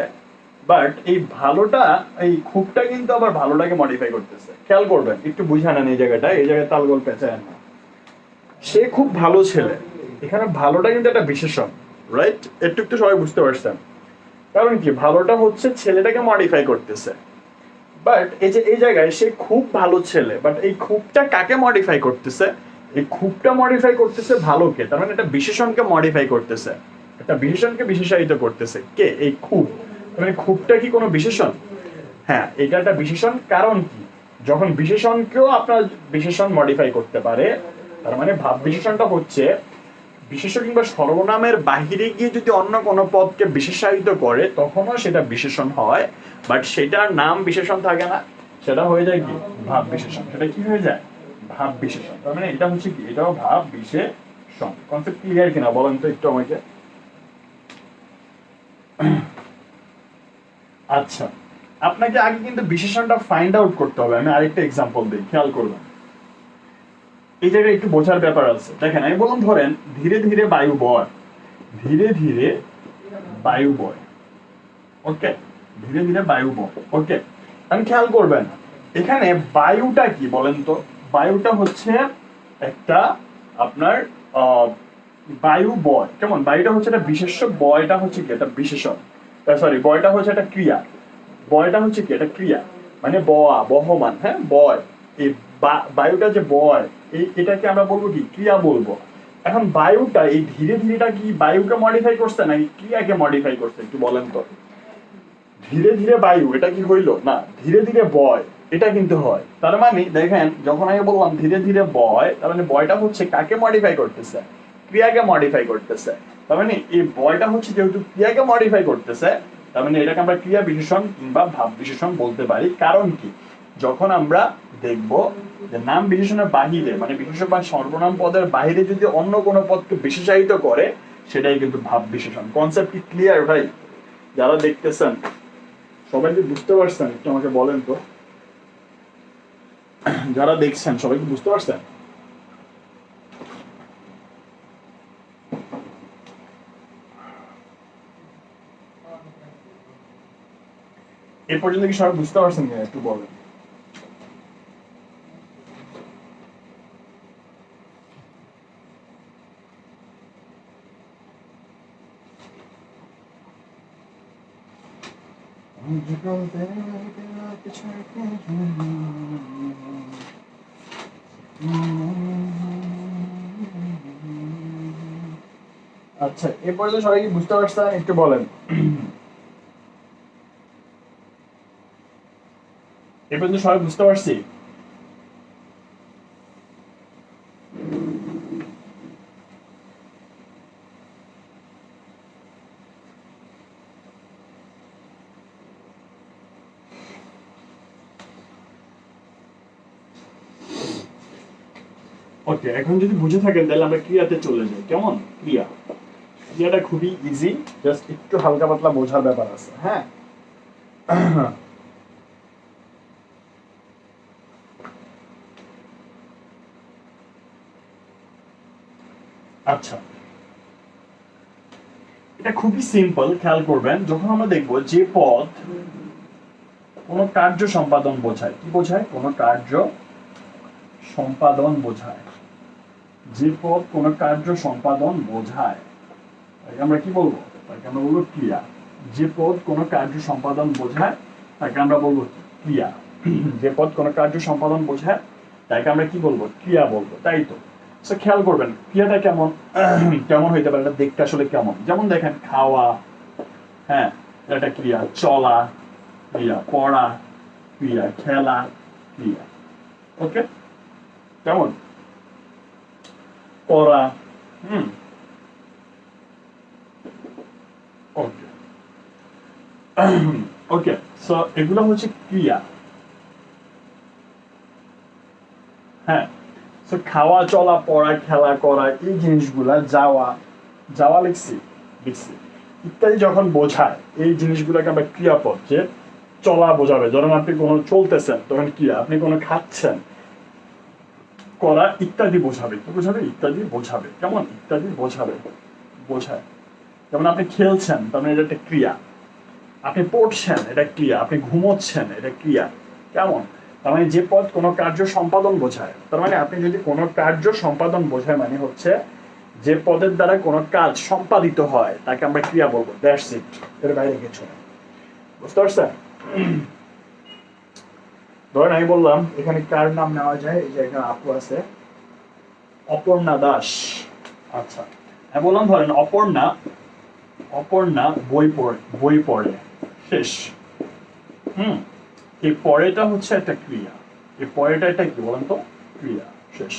বাট এই ভালোটা, এই খুবটা কিন্তু আবার ভালোটাকে মডিফাই করতেছে। খেয়াল করবেন, একটু বুঝে নেন এই জায়গাটা, এই জায়গায় তালগোল পেঁচায় না। সে খুব ভালো ছেলে, এখানে ভালোটা কিন্তু একটা বিশেষণ, রাইট? একটু একটু সবাই বুঝতে পারছেন? কারণ কি? ভালোটা হচ্ছে ছেলেটাকে মডিফাই করতেছে। বাট এই যে এই জায়গায় সে খুব ভালো ছেলে, বাট এই খুবটা কাকে মডিফাই করতেছে? এই খুবটা মডিফাই করতেছে ভালোকে। তার মানে একটা বিশেষণকে মডিফাই করতেছে, একটা বিশেষণকে বিশেষায়িত করতেছে। কে? এই খুব। মানে খুবটা কি কোনো বিশেষণ? হ্যাঁ, এটা একটা বিশেষণ। কারণ কি? যখন বিশেষণকেও আপনার বিশেষণ মডিফাই করতে পারে, তার মানে ভাব বিশেষণটা হচ্ছে বিশেষ্য কিংবা সর্বনামের বাহিরে গিয়ে যদি অন্য কোনো পদকে বিশেষায়িত করে তখনও সেটা বিশেষণ হয়। বাট সেটার নাম বিশেষণ থাকে না, সেটা হয়ে যায় কি? ভাব বিশেষণ। সেটা কি হয়ে যায়? ভাব বিশেষণ। তার মানে এটা হচ্ছে কি? এটাও ভাব বিশেষণ। কনসেপ্ট ক্লিয়ার কিনা বলেন তো একটু আমাকে? আচ্ছা, আপনাকে আগে কিন্তু বিশেষণটা ফাইন্ড আউট করতে হবে। আমি আরেকটা এক্সাম্পল দিই, খেয়াল করবেন। এই জায়গায় একটু বোঝার ব্যাপার আছে। দেখেন আমি বললাম ধরেন ধীরে ধীরে বায়ু বয়, ধীরে ধীরে বায়ু বয়। ওকে, ধীরে ধীরে বায়ু বয়। ওকে, আমি খেয়াল করবেন এখানে বায়ুটা কি বলেন তো? বায়ুটা হচ্ছে একটা আপনার বায়ু বয়। কেমন? বায়ুটা হচ্ছে একটা বিশেষ্য, বয়টা হচ্ছে কি? একটা বিশেষণ। সরি, বয়টা হচ্ছে একটা ক্রিয়া। বয়টা হচ্ছে কি? একটা ক্রিয়া, মানে বয়া, বহমান। হ্যাঁ, বয়। এই বায়ুটা যে বয়, এটাকে আমরা বলবো কি? ক্রিয়া বলবো। এখন বায়ুটা এই ধীরে ধীরেটা কি বায়ুকে মডিফাই করছে নাকি ক্রিয়াকে মডিফাই করছে? একটু বলেন তো। ধীরে ধীরে বায়ু, এটা কি হইলো? না, ধীরে ধীরে বয়, এটা কিন্তু হয়। তার মানে দেখেন যখন আমি বললাম ধীরে ধীরে বয়, তার মানে বয়টা হচ্ছে কাকে মডিফাই করতেছে? ক্রিয়াকে মডিফাই করতেছে। তার মানে এই বয়টা হচ্ছে যেহেতু ক্রিয়াকে মডিফাই করতেছে, তার মানে এটাকে আমরা ক্রিয়া বিশেষণ কিংবা ভাব বিশেষণ বলতে পারি। কারণ কি? যখন আমরা দেখব যে নাম বিশেষণের বাহিরে, মানে বিশেষণ বা সর্বনাম পদের বাহিরে যদি অন্য কোনো পদকে বিশেষায়িত করে, সেটাই কিন্তু ভাব বিশেষণ। কনসেপ্ট কি ক্লিয়ার ভাই? যারা দেখতেছেন সবাই কি বুঝতে পারছেন? একটু আমাকে বলেন তো, যারা দেখছেন সবাই কি বুঝতে পারছেন? এ পর্যন্ত কি সবাই বুঝতে পারছেন কিনা একটু বলেন। আচ্ছা, এ পর্যন্ত সবাই কি বুঝতে পারছেন একটু বলেন। এ পর্যন্ত সবাই বুঝতে পারছি? ওকে, এখন যদি বুঝে থাকেন তাহলে আমরা ক্রিয়াতে চলে যাই। কেমন? ক্রিয়া। এটা খুবই ইজি, জাস্ট একটু হালকা পাতলা বোঝার ব্যাপার আছে। হ্যাঁ, আচ্ছা, এটা খুবই সিম্পল, খেয়াল করবেন। যখন আমরা দেখব যে পদ কোনো কার্য সম্পাদন বোঝায়, কি বোঝায়? কোনো কার্য সম্পাদন বোঝায়। যে পদ কোনো কার্য সম্পাদন বোঝায় তাকে আমরা কি বলবো? তাকে আমরা বলবো ক্রিয়া। যে পদ কোনো কার্য সম্পাদন বোঝায় তাকে আমরা বলবো ক্রিয়া। যে পদ কোনো কার্য সম্পাদন বোঝায় তাকে আমরা কি বলবো? ক্রিয়া বলবো, তাই তো? খেয়াল করবেন ক্রিয়াটা কেমন কেমন হইতে পারে, এটা দেখতে আসলে কেমন। যেমন দেখেন খাওয়া, হ্যাঁ, এটা ক্রিয়া। চলা ক্রিয়া, পড়া ক্রিয়া, খেলা ক্রিয়া। ওকে, কেমন? করা, ওকে ওকে, সো এগুলো হচ্ছে ক্রিয়া। হ্যাঁ, সো খাওয়া, চলা, পড়া, খেলা, করা, এই জিনিসগুলা, যাওয়া, যাওয়া লিখছি লিখছি ইত্যাদি যখন বোঝায়, এই জিনিসগুলোকে আমরা ক্রিয়াপদ। যে চলা বোঝাবে, ধরুন আপনি কোনো চলতেছেন তখন ক্রিয়া, আপনি কোনো খাচ্ছেন, করা ইত্যাদি বোঝাবে। কি বোঝাবে? ইত্যাদি বোঝাবে। কেমন? ইত্যাদি বোঝাবে, বোঝায়। যেমন আপনি খেলছেন, তার মানে এটা একটা ক্রিয়া। আপনি পড়ছেন, এটা ক্রিয়া। আপনি ঘুমোচ্ছেন, এটা ক্রিয়া। কেমন? তার মানে যে পদ কোনো কার্য সম্পাদন বোঝায়, তার মানে আপনি যদি কোনো কার্য সম্পাদন বোঝায়, মানে হচ্ছে যে পদের দ্বারা কোনো কাজ সম্পাদিত হয় তাকে আমরা ক্রিয়া বলবো। দ্যাটস ইট, এর বাইরে কিছু না। বুঝতে পারছেন? ধরেন আমি বললাম এখানে কার নাম নেওয়া যায়, এই যে এখানে আপু আছে, অপর্ণা দাস। আচ্ছা, আমি বললাম ধরেন অপর্ণা, অপর্ণা বই পড়ে শেষ। হুম, এই পরেটা হচ্ছে একটা ক্রিয়া। এই পরেটা এটা কি বলেন তো? ক্রিয়া, শেষ।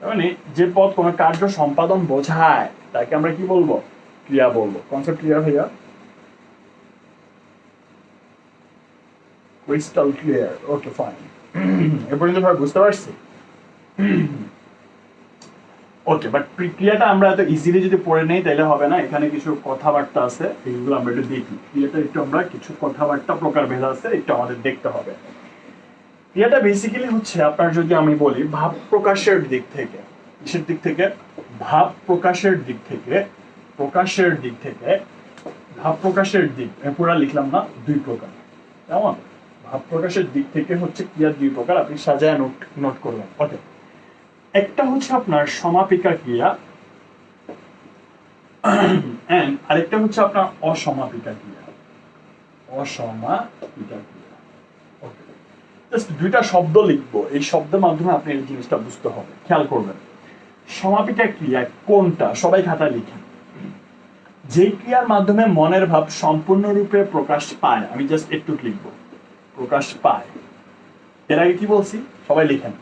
মানে যে পদ কোনো কার্য সম্পাদন বোঝায় তাকে আমরা কি বলবো? ক্রিয়া বলবো। কনসেপ্ট ক্লিয়ার ভাইয়া? Crystal clear, okay fine. এ পর্যন্ত ভাই বুঝতে পারছি? ওকে, বাট ক্রিয়াটা আমরা এত ইজিলি যদি পড়ে নেই তাহলে হবে না। এখানে কিছু কথাবার্তা আছে, এইগুলো আমরা একটু দেখি। ক্রিয়াটা একটু আমরা কিছু কথাবার্তা প্রকারভেদ আছে, একটু আমাদের দেখতে হবে। ক্রিয়াটা বেসিক্যালি হচ্ছে আপনার, যদি আমি বলি ভাব প্রকাশের দিক থেকে, কিসের দিক থেকে? ভাব প্রকাশের দিক থেকে, প্রকাশের দিক থেকে। ভাব প্রকাশের দিক পুরা লিখলাম না, দুই প্রকার। কেমন? ভাব প্রকাশের দিক থেকে হচ্ছে ক্রিয়া দুই প্রকার, আপনি সাজায় নোট নোট করবেন। ওকে, একটা হচ্ছে আপনার সমাপিকা ক্রিয়া, এন্ড আরেকটা হচ্ছে আপনার অসমাপিকা ক্রিয়া। অসমাপিকা ক্রিয়া। ওকে, জাস্ট দুইটা শব্দ লিখবো, এই শব্দের মাধ্যমে আপনি এই জিনিসটা বুঝতে হবে। খেয়াল করবেন সমাপিকা ক্রিয়া কোনটা, সবাই খাতা লিখেন। যে ক্রিয়ার মাধ্যমে মনের ভাব সম্পূর্ণরূপে প্রকাশ পায়, আমি জাস্ট একটু লিখবো, প্রকাশ পায়। এর আগে কি বলছি? সবাই লিখেন।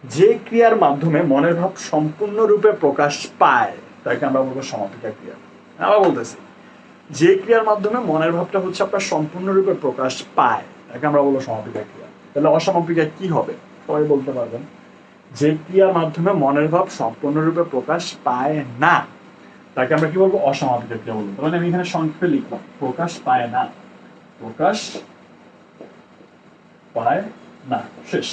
যে ক্রিয়ার মাধ্যমে মনের ভাব সম্পূর্ণরূপে প্রকাশ পায় তাকে আমরা বলবো সমাপিকা ক্রিয়া। আবার বলতেছি, যে ক্রিয়ার মাধ্যমে মনের ভাবটা হচ্ছে আপনার সম্পূর্ণরূপে প্রকাশ পায় তাকে আমরা বলবো সমাপিকা ক্রিয়া। তাহলে অসমাপিকা কি হবে? সবাই বলতে পারবেন। যে ক্রিয়ার মাধ্যমে মনের ভাব সম্পূর্ণরূপে প্রকাশ পায় না তাকে আমরা কি বলবো? অসমাপিকা ক্রিয়া বলবো। তাহলে আমি এখানে সংক্ষেপে লিখলাম প্রকাশ পায় না, প্রকাশ পায় না, শেষ।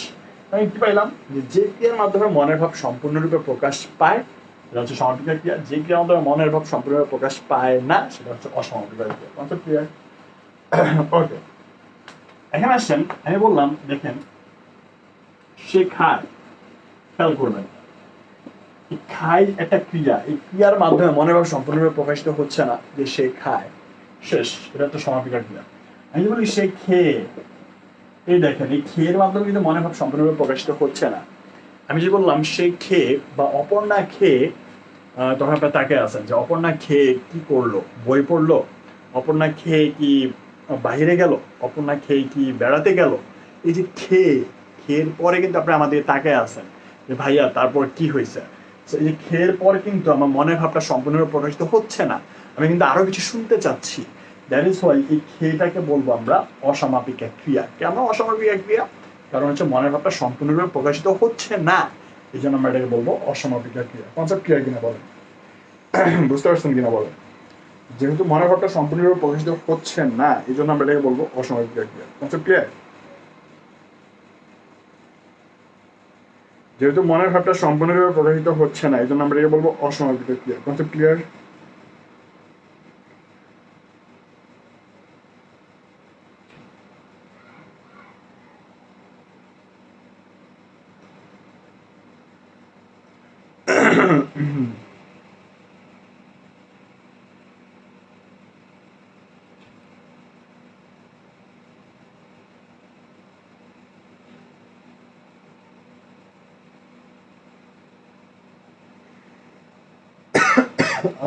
আমি কি পাইলাম? যে ক্রিয়ার মাধ্যমে মনের ভাব সম্পূর্ণরূপে প্রকাশ পায় সেটা হচ্ছে সমাপিকা ক্রিয়া। যে ক্রিয়ার মাধ্যমে মনের ভাব সম্পূর্ণরূপে প্রকাশ পায় না সেটা হচ্ছে অসমাপিকা ক্রিয়া। Concept clear? ওকে, এখানে আসছেন, আমি বললাম দেখেন সে খায়। খেয়াল করবেন খায় একটা ক্রিয়া, এই ক্রিয়ার মাধ্যমে মনের ভাব সম্পূর্ণরূপে প্রকাশিত হচ্ছে না, যে সে খায়, শেষ। এটা তো সমাপিকা ক্রিয়া। আমি বলি সে খেয়ে, এই দেখেন এই খেয়ের মাধ্যমে কিন্তু মনের ভাব সম্পূর্ণরূপে প্রকাশিত হচ্ছে না। আমি যে বললাম সে খেয়ে বা অপর্ণা খেয়ে, তখন আপনার তাকে আছেন যে অপর্ণা খেয়ে কি করলো? বই পড়লো। অপর্ণা খেয়ে কি বাহিরে গেল? অপর্ণা খেয়ে কি বেড়াতে গেল? এই যে খেয়ে, খেয়ের পরে কিন্তু আপনি আমাদের তাকে আছেন যে ভাইয়া তারপর কি হয়েছে। এই যে খেয়ের পরে কিন্তু আমার মনের ভাবটা সম্পূর্ণরূপে প্রকাশিত হচ্ছে না, আমি কিন্তু আরো কিছু শুনতে চাচ্ছি। দ্যাট ইজ ওয়াই এই খেয়েটাকে বলবো আমরা অসমাপিকা ক্রিয়া। কেন অসমাপিকা ক্রিয়া? কারণ হচ্ছে মনের ভাবটা সম্পূর্ণরূপে প্রকাশিত হচ্ছে না, এই জন্য আমরা এটাকে বলবো অসমাপিকা ক্রিয়া। কনসেপ্ট ক্লিয়ার কিনা বলেন? বুঝতে পারছেন কিনা বলেন? যেহেতু মনের ভাবটা সম্পূর্ণরূপে প্রকাশিত হচ্ছে না, এই জন্য আমরা এটাকে বলবো অসমাপিক ক্রিয়া। Concept clear? যেহেতু মনের ভাবটা সম্পূর্ণরূপে প্রকাশিত হচ্ছে না, এই জন্য আমরা এটাকে বলবো অসমাপিক ক্রিয়া। Concept clear?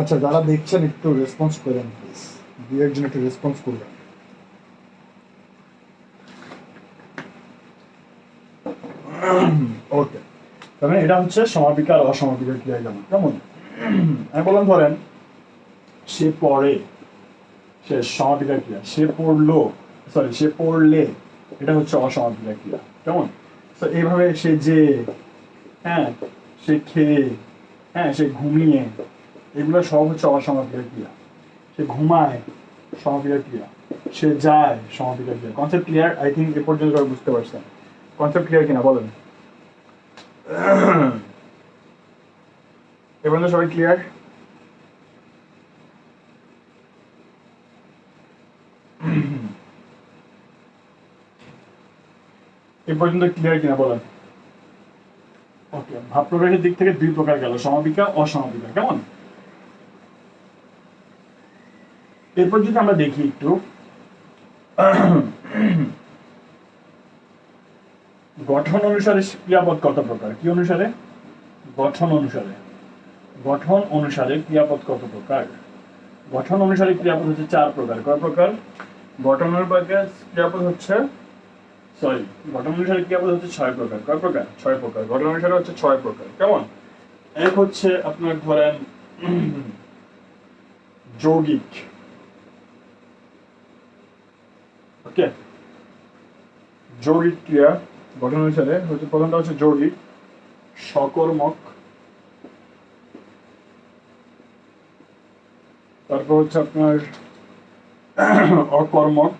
আচ্ছা, যারা দেখছেন একটু রেসপন্স করেন প্লিজ, দুই একজন একটু রেসপন্স করবেন। ওকে, তাহলে এটা হচ্ছে সমাপিকা আর অসমাপিকা ক্রিয়া। যেমন কেমন আমি বললাম, ধরেন সে পড়ে, সে সমাপিকা ক্রিয়া। সে পড়লো, সরি সে পড়লে, এটা হচ্ছে অসমাপিকা ক্রিয়া। কেমন? তো এইভাবে সে যে, হ্যাঁ সে খেয়ে, হ্যাঁ সে ঘুমিয়ে, এগুলো সব হচ্ছে অসমাপিকা ক্রিয়া। সে ঘুমায়, সমাপিকা ক্রিয়া। সে যায়, সমাপিকা ক্রিয়া। Concept clear? আই থিঙ্ক এ পর্যন্ত সবাই বুঝতে পারছেন। কনসেপ্ট ক্লিয়ার কিনা বলেন? এ পর্যন্ত সবাই ক্লিয়ার? এ পর্যন্ত ক্লিয়ার কিনা বলেন? ওকে, ভাব প্রকাশের দিক থেকে দুই প্রকার গেল, সমাপিকা, অসমাপিকা। কেমন? এরপর যদি আমরা দেখি একটু, গঠন অনুসারে ক্রিয়াপদ কত প্রকার? কি অনুসারে? গঠন অনুসারে। গঠন অনুসারে ক্রিয়াপদ কত প্রকার? গঠন অনুসারে ক্রিয়াপদ হচ্ছে 4 প্রকার। কয় প্রকার? গঠন অনুসারে ক্রিয়াপদ হচ্ছে, সরি, গঠন অনুসারে ক্রিয়াপদ হচ্ছে 6 প্রকার। কয় প্রকার? 6 প্রকার। গঠন অনুসারে হচ্ছে 6 প্রকার। কেমন? এক হচ্ছে আপনার ধরেন যৌগিক। ওকে, যৌগিক ক্রিয়া গঠন অনুসারে হচ্ছে, প্রথমটা হচ্ছে যৌগিক, সকর্মক। তারপর হচ্ছে আপনার অকর্মক।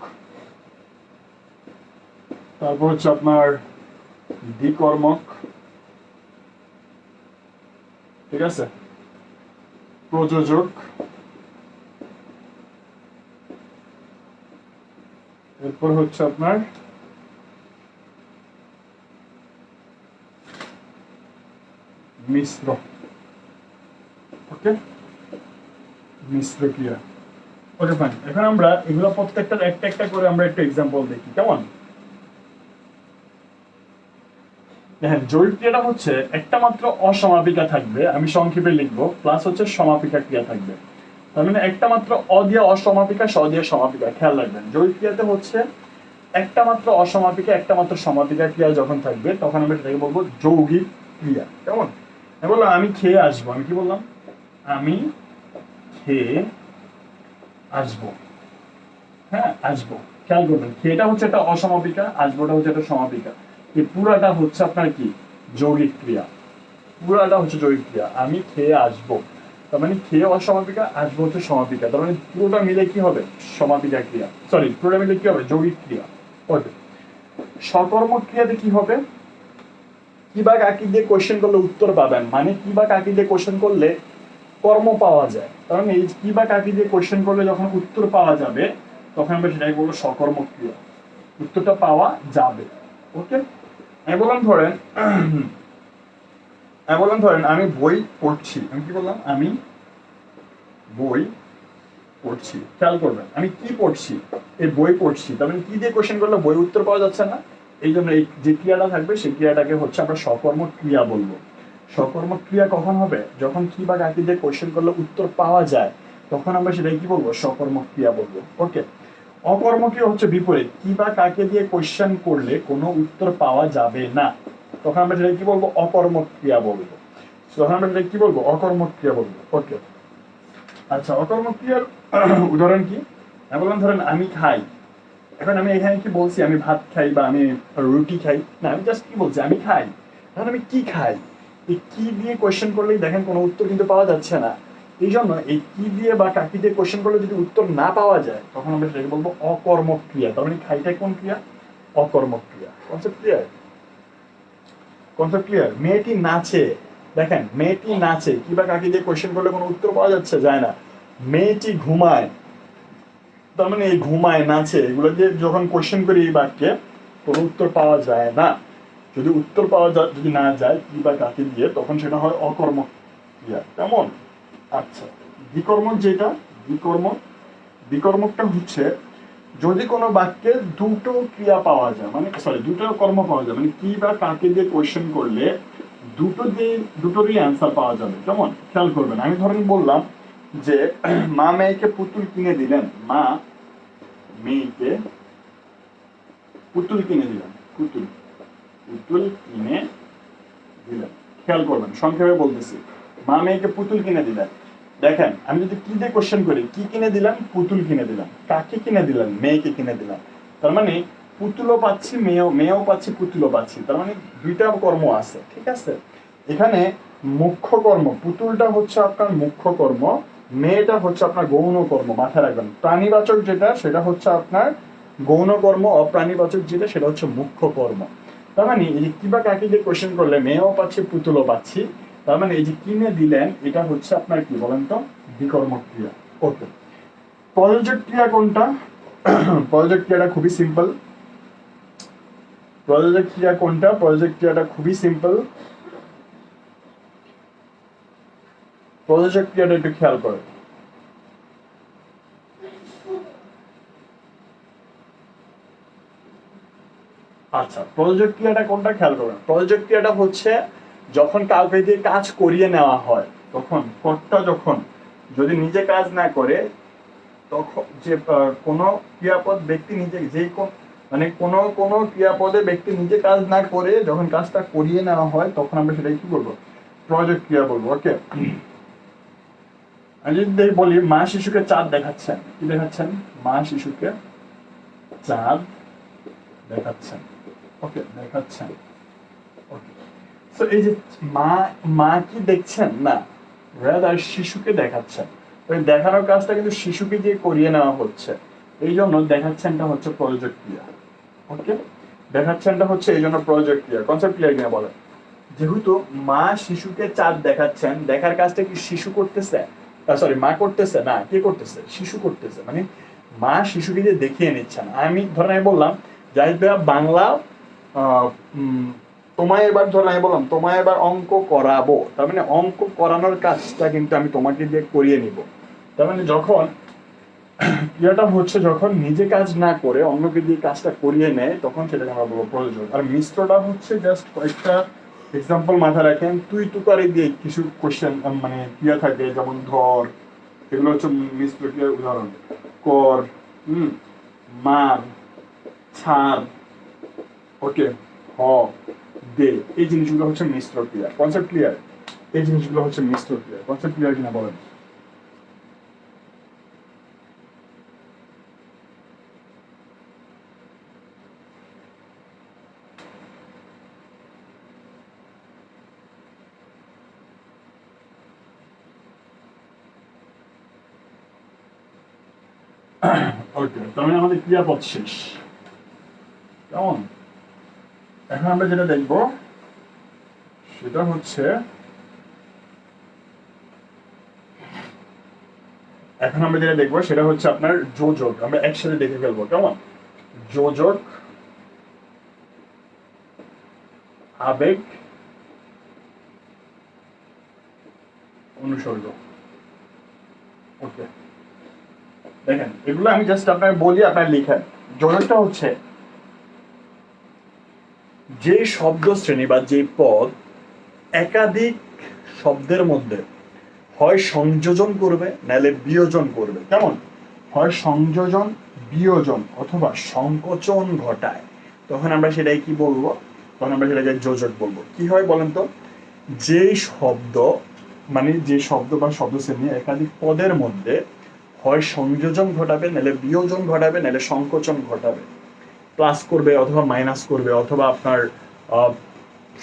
তারপর হচ্ছে আপনার দ্বিকর্মক। ঠিক আছে? প্রযোজক। এরপর হচ্ছে আপনার মিশ্র। ওকে, মিশ্র ক্রিয়া। ওকে ফাইন, এখন আমরা এগুলো প্রত্যেকটার একটা একটা করে আমরা একটু এক্সাম্পল দেখি। কেমন? দেখেন, জৈব ক্রিয়াটা হচ্ছে একটা মাত্র অসমাপিকা থাকবে, আমি সংক্ষেপে লিখবো, প্লাস হচ্ছে সমাপিকা ক্রিয়া থাকবে। তার মানে একটা মাত্র অ দিয়ে অসমাপিকা, স দিয়ে সমাপিকা। খেয়াল রাখবেন, জৈব ক্রিয়াতে হচ্ছে একটা মাত্র অসমাপিকা, একটা মাত্র সমাপিকা ক্রিয়া যখন থাকবে, তখন আমরা সেটাকে বলবো যৌগিক ক্রিয়া। কেমন? আমি বললাম আমি খেয়ে আসবো। আমি কি বললাম? আমি খেয়ে আসবো। হ্যাঁ, আসবো। খেয়াল করবেন, খেয়েটা হচ্ছে একটা অসমাপিকা, আসবোটা হচ্ছে একটা সমাপিকা। এই পুরাটা হচ্ছে আপনার কি? যৌগিক ক্রিয়া। পুরাটা হচ্ছে যৌগিক ক্রিয়া। আমি খেয়ে আসবো, তার মানে খেয়ে অসমাপিকা, আসবো হচ্ছে সমাপিকা। তার মানে পুরোটা মিলে কি হবে? সমাপিকা ক্রিয়া। সরি, পুরোটা মিলে কি হবে? যৌগিক ক্রিয়া। ওকে, সকর্মক ক্রিয়াতে কি হবে? কি বা কাকে দিয়ে কোশ্চেন করলে উত্তর পাবেন, মানে কি বা কাকে দিয়ে কোশ্চেন করলে কর্ম পাওয়া যায়। কারণ এই কি বা কাকে দিয়ে কোশ্চেন করলে যখন উত্তর পাওয়া যাবে, তখন আমরা সেটাই বলবো সকর্মক ক্রিয়া। উত্তরটা পাওয়া যাবে। ওকে, আমি বললাম ধরেন, আমি বই পড়ছি। আমি কি বললাম? আমি বই পড়ছি। খেয়াল করবেন, আমি কি পড়ছি? এই বই পড়ছি। তার মানে কি দিয়ে কোশ্চেন করলে বই উত্তর পাওয়া যাচ্ছে না, এই জন্য এই যে ক্রিয়াটা থাকবে, সেই ক্রিয়াটাকে হচ্ছে আমরা সকর্মক ক্রিয়া বলবো। সকর্মক ক্রিয়া কখন হবে? যখন কি বা কাকে দিয়ে কোশ্চেন করলে উত্তর পাওয়া যায়, তখন আমরা সেটাই কি বলবো? সকর্মক ক্রিয়া বলবো। ওকে, অকর্মক ক্রিয়া হচ্ছে বিপরীত, কি বা কাকে দিয়ে কোশ্চেন করলে কোনো উত্তর পাওয়া যাবে না, তখন আমরা সেটাই কি বলবো? অকর্মক ক্রিয়া বলবো। তখন আমরা সেটাই কি বলবো? অকর্মক ক্রিয়া বলবো। ওকে, আচ্ছা, অকর্মক ক্রিয়ার উদাহরণ কি? আমি বললাম ধরেন আমি খাই। এখন আমি এখানে কি বলছি? আমি ভাত খাই বা আমি রুটি খাই না, আমি জাস্ট কি বলছি? আমি খাই। এখন আমি কি খাই? এই কি দিয়ে কোয়েশ্চেন করলেই দেখেন কোনো উত্তর কিন্তু পাওয়া যাচ্ছে না। এই জন্য এই কি দিয়ে বা কাকি দিয়ে কোশ্চেন করলে যদি উত্তর না পাওয়া যায় তখন আমরা সেটাকে বলবো অকর্মক ক্রিয়া। তার মানে খাইটা কোন ক্রিয়া? অকর্মক ক্রিয়া। Concept clear? Concept clear? মেয়েটি নাচে, দেখেন মেয়েটি নাচে কি বা কাকি দিয়ে কোশ্চেন করলে কোনো উত্তর পাওয়া যাচ্ছে, যায় না। মেয়েটি ঘুমায়, তার মানে এই ঘুমায় নাচে এগুলো দিয়ে যখন কোশ্চেন করি এই বাক্যে কোনো উত্তর পাওয়া যায় না। যদি উত্তর পাওয়া যায়, যদি না যায় কি বা কাকে দিয়ে, তখন সেটা হয় অকর্মক ক্রিয়া। কেমন? আচ্ছা, বিকর্মক যেটা, বিকর্মক, বিকর্মকটা হচ্ছে যদি কোনো বাক্যে দুটো ক্রিয়া পাওয়া যায়, মানে সরি দুটো কর্ম পাওয়া যায়, মানে কি বা কাকে দিয়ে কোয়েশ্চেন করলে দুটোরই অ্যান্সার পাওয়া যাবে। কেমন? খেয়াল করবেন, আমি ধরেন বললাম যে মা মেয়েকে পুতুল কিনে দিলেন, মা মেয়েকে পুতুল কিনে দিলেন, পুতুল পুতুল কিনে দিলেন। খেয়াল করবেন, সংক্ষেপে বলতেছি, মা মেয়েকে পুতুল কিনে দিলেন। দেখেন আমি যদি কি দিয়ে কোশ্চেন করি, কি কিনে দিলাম? পুতুল কিনে দিলাম। কাকে কিনে দিলেন? মেয়েকে কিনে দিলাম। তার মানে পুতুলও পাচ্ছি, মেয়েও পাচ্ছি, পুতুলও পাচ্ছি, তার মানে দুইটা কর্ম আছে। ঠিক আছে, এখানে মুখ্য কর্ম, পুতুলটা হচ্ছে আপনার মুখ্য কর্ম, মেয়েটা হচ্ছে আপনার গৌণ কর্ম। মাথায় রাখবেন, প্রাণীবাচক যেটা সেটা হচ্ছে আপনার গৌণ কর্ম, অপ্রাণীবাচক যেটা সেটা হচ্ছে মুখ্য কর্ম। তার মানে এই যে কিবা কাকে দিয়ে কোশ্চেন করলে মেয়েও পাচ্ছি, পুতুলও পাচ্ছি, তার মানে এই যে কিনে দিলেন এটা হচ্ছে আপনার কি বলেন তো? বিকর্মক ক্রিয়া। ওকে, প্রযোজক ক্রিয়া কোনটা? প্রযোজক ক্রিয়াটা খুবই সিম্পল। প্রযোজক ক্রিয়া কোনটা? প্রযোজক ক্রিয়াটা খুবই সিম্পল। প্রযোজক ক্রিয়াটা একটু খেয়াল করে। আচ্ছা, প্রযোজক ক্রিয়াটা কোনটা খেয়াল করবেন। প্রযোজক ক্রিয়াটা হচ্ছে যখন কাউকে দিয়ে কাজ করিয়ে নেওয়া হয়, তখন কর্তা যখন যদি নিজে কাজ না করে, তখন যে কোনো ক্রিয়াপদ ব্যক্তি নিজে যে মানে কোনো ক্রিয়াপদে ব্যক্তি নিজে কাজ না করে যখন কাজটা করিয়ে নেওয়া হয় তখন আমরা সেটাই কি বলবো? প্রযোজক ক্রিয়া বলবো। ওকে, আমি যদি বলি মা শিশুকে চাঁদ দেখাচ্ছেন, কি দেখাচ্ছেন? মা শিশুকে চাঁদ দেখাচ্ছেন। ওকে, দেখাচ্ছেন। ওকে, তো এই যে মা, মা কি দেখছেন? না, রাদার শিশুকে দেখাচ্ছেন। ওই দেখানোর কাজটা কিন্তু শিশুকে দিয়ে করিয়ে নেওয়া হচ্ছে, এই জন্য দেখাচ্ছেনটা হচ্ছে প্রযোজক ক্রিয়া। ওকে, দেখাচ্ছেনটা হচ্ছে এই জন্য প্রযোজক ক্রিয়া। কনসেপ্ট ক্লিয়ার কিনা বলেন? যেহেতু মা শিশুকে চাঁদ দেখাচ্ছেন, দেখার কাজটা কি শিশু করতেছে? সরি, মা করতেছে না, কে করতেছে? শিশু করতেছে। মানে মা শিশুকে দিয়ে দেখিয়ে নিচ্ছেন। আমি ধরেন আমি বললাম জাহিদ ভাইয়া বাংলা তোমায় এবার, ধরেন আমি বললাম তোমায় এবার অঙ্ক করাবো, তার মানে অঙ্ক করানোর কাজটা কিন্তু আমি তোমাকে দিয়ে করিয়ে নিব। তার মানে যখন ক্রিয়াটা হচ্ছে যখন নিজে কাজ না করে অন্যকে দিয়ে কাজটা করিয়ে নেয় তখন সেটাকে আমরা বলবো প্রয়োজন। আর মিশ্রটা হচ্ছে জাস্ট কয়েকটা এক্সাম্পল মাথায় রাখেন, তুই তুকারি দিয়ে কিছু কোশ্চেন মানে ক্রিয়া থাকে, যেমন ধর, এগুলো হচ্ছে মিশ্র ক্রিয়ার উদাহরণ। কর, মার, ছাড়, ওকে, হ, দে, এই জিনিসগুলো হচ্ছে মিশ্র ক্রিয়া। Concept clear? এই জিনিসগুলো হচ্ছে মিশ্র ক্রিয়া। কনসেপ্ট ক্লিয়ার কিনা বলেন? ওকে, তার মানে আমাদের ক্রিয়াপদ শেষ। কেমন? এখন আমরা যেটা দেখব সেটা হচ্ছে, এখন আমরা যেটা দেখবো সেটা হচ্ছে আপনার যোজক। আমরা একসাথে দেখে ফেলবো। কেমন? যোজক, আবেগ, অনুসর্গ। ওকে, দেখেন এগুলো আমি জাস্ট আপনাকে বলি, আপনার লিখেন। যোজকটা হচ্ছে যে শব্দ শ্রেণী বা যে পদ একাধিক শব্দের মধ্যে হয় সংযোজন করবে নাহলে বিয়োজন করবে। কেমন? হয় সংযোজন, বিয়োজন অথবা সংকোচন ঘটায়, তখন আমরা সেটাই কি বলবো? তখন আমরা সেটাকে যোজক বলবো। কি হয় বলেন তো? যে শব্দ, মানে যে শব্দ বা শব্দ শ্রেণী একাধিক পদের মধ্যে হয় সংযোজন ঘটাবে, নাহলে বিয়োজন ঘটাবে, নাহলে সংকোচন ঘটাবে, প্লাস করবে অথবা মাইনাস করবে অথবা আপনার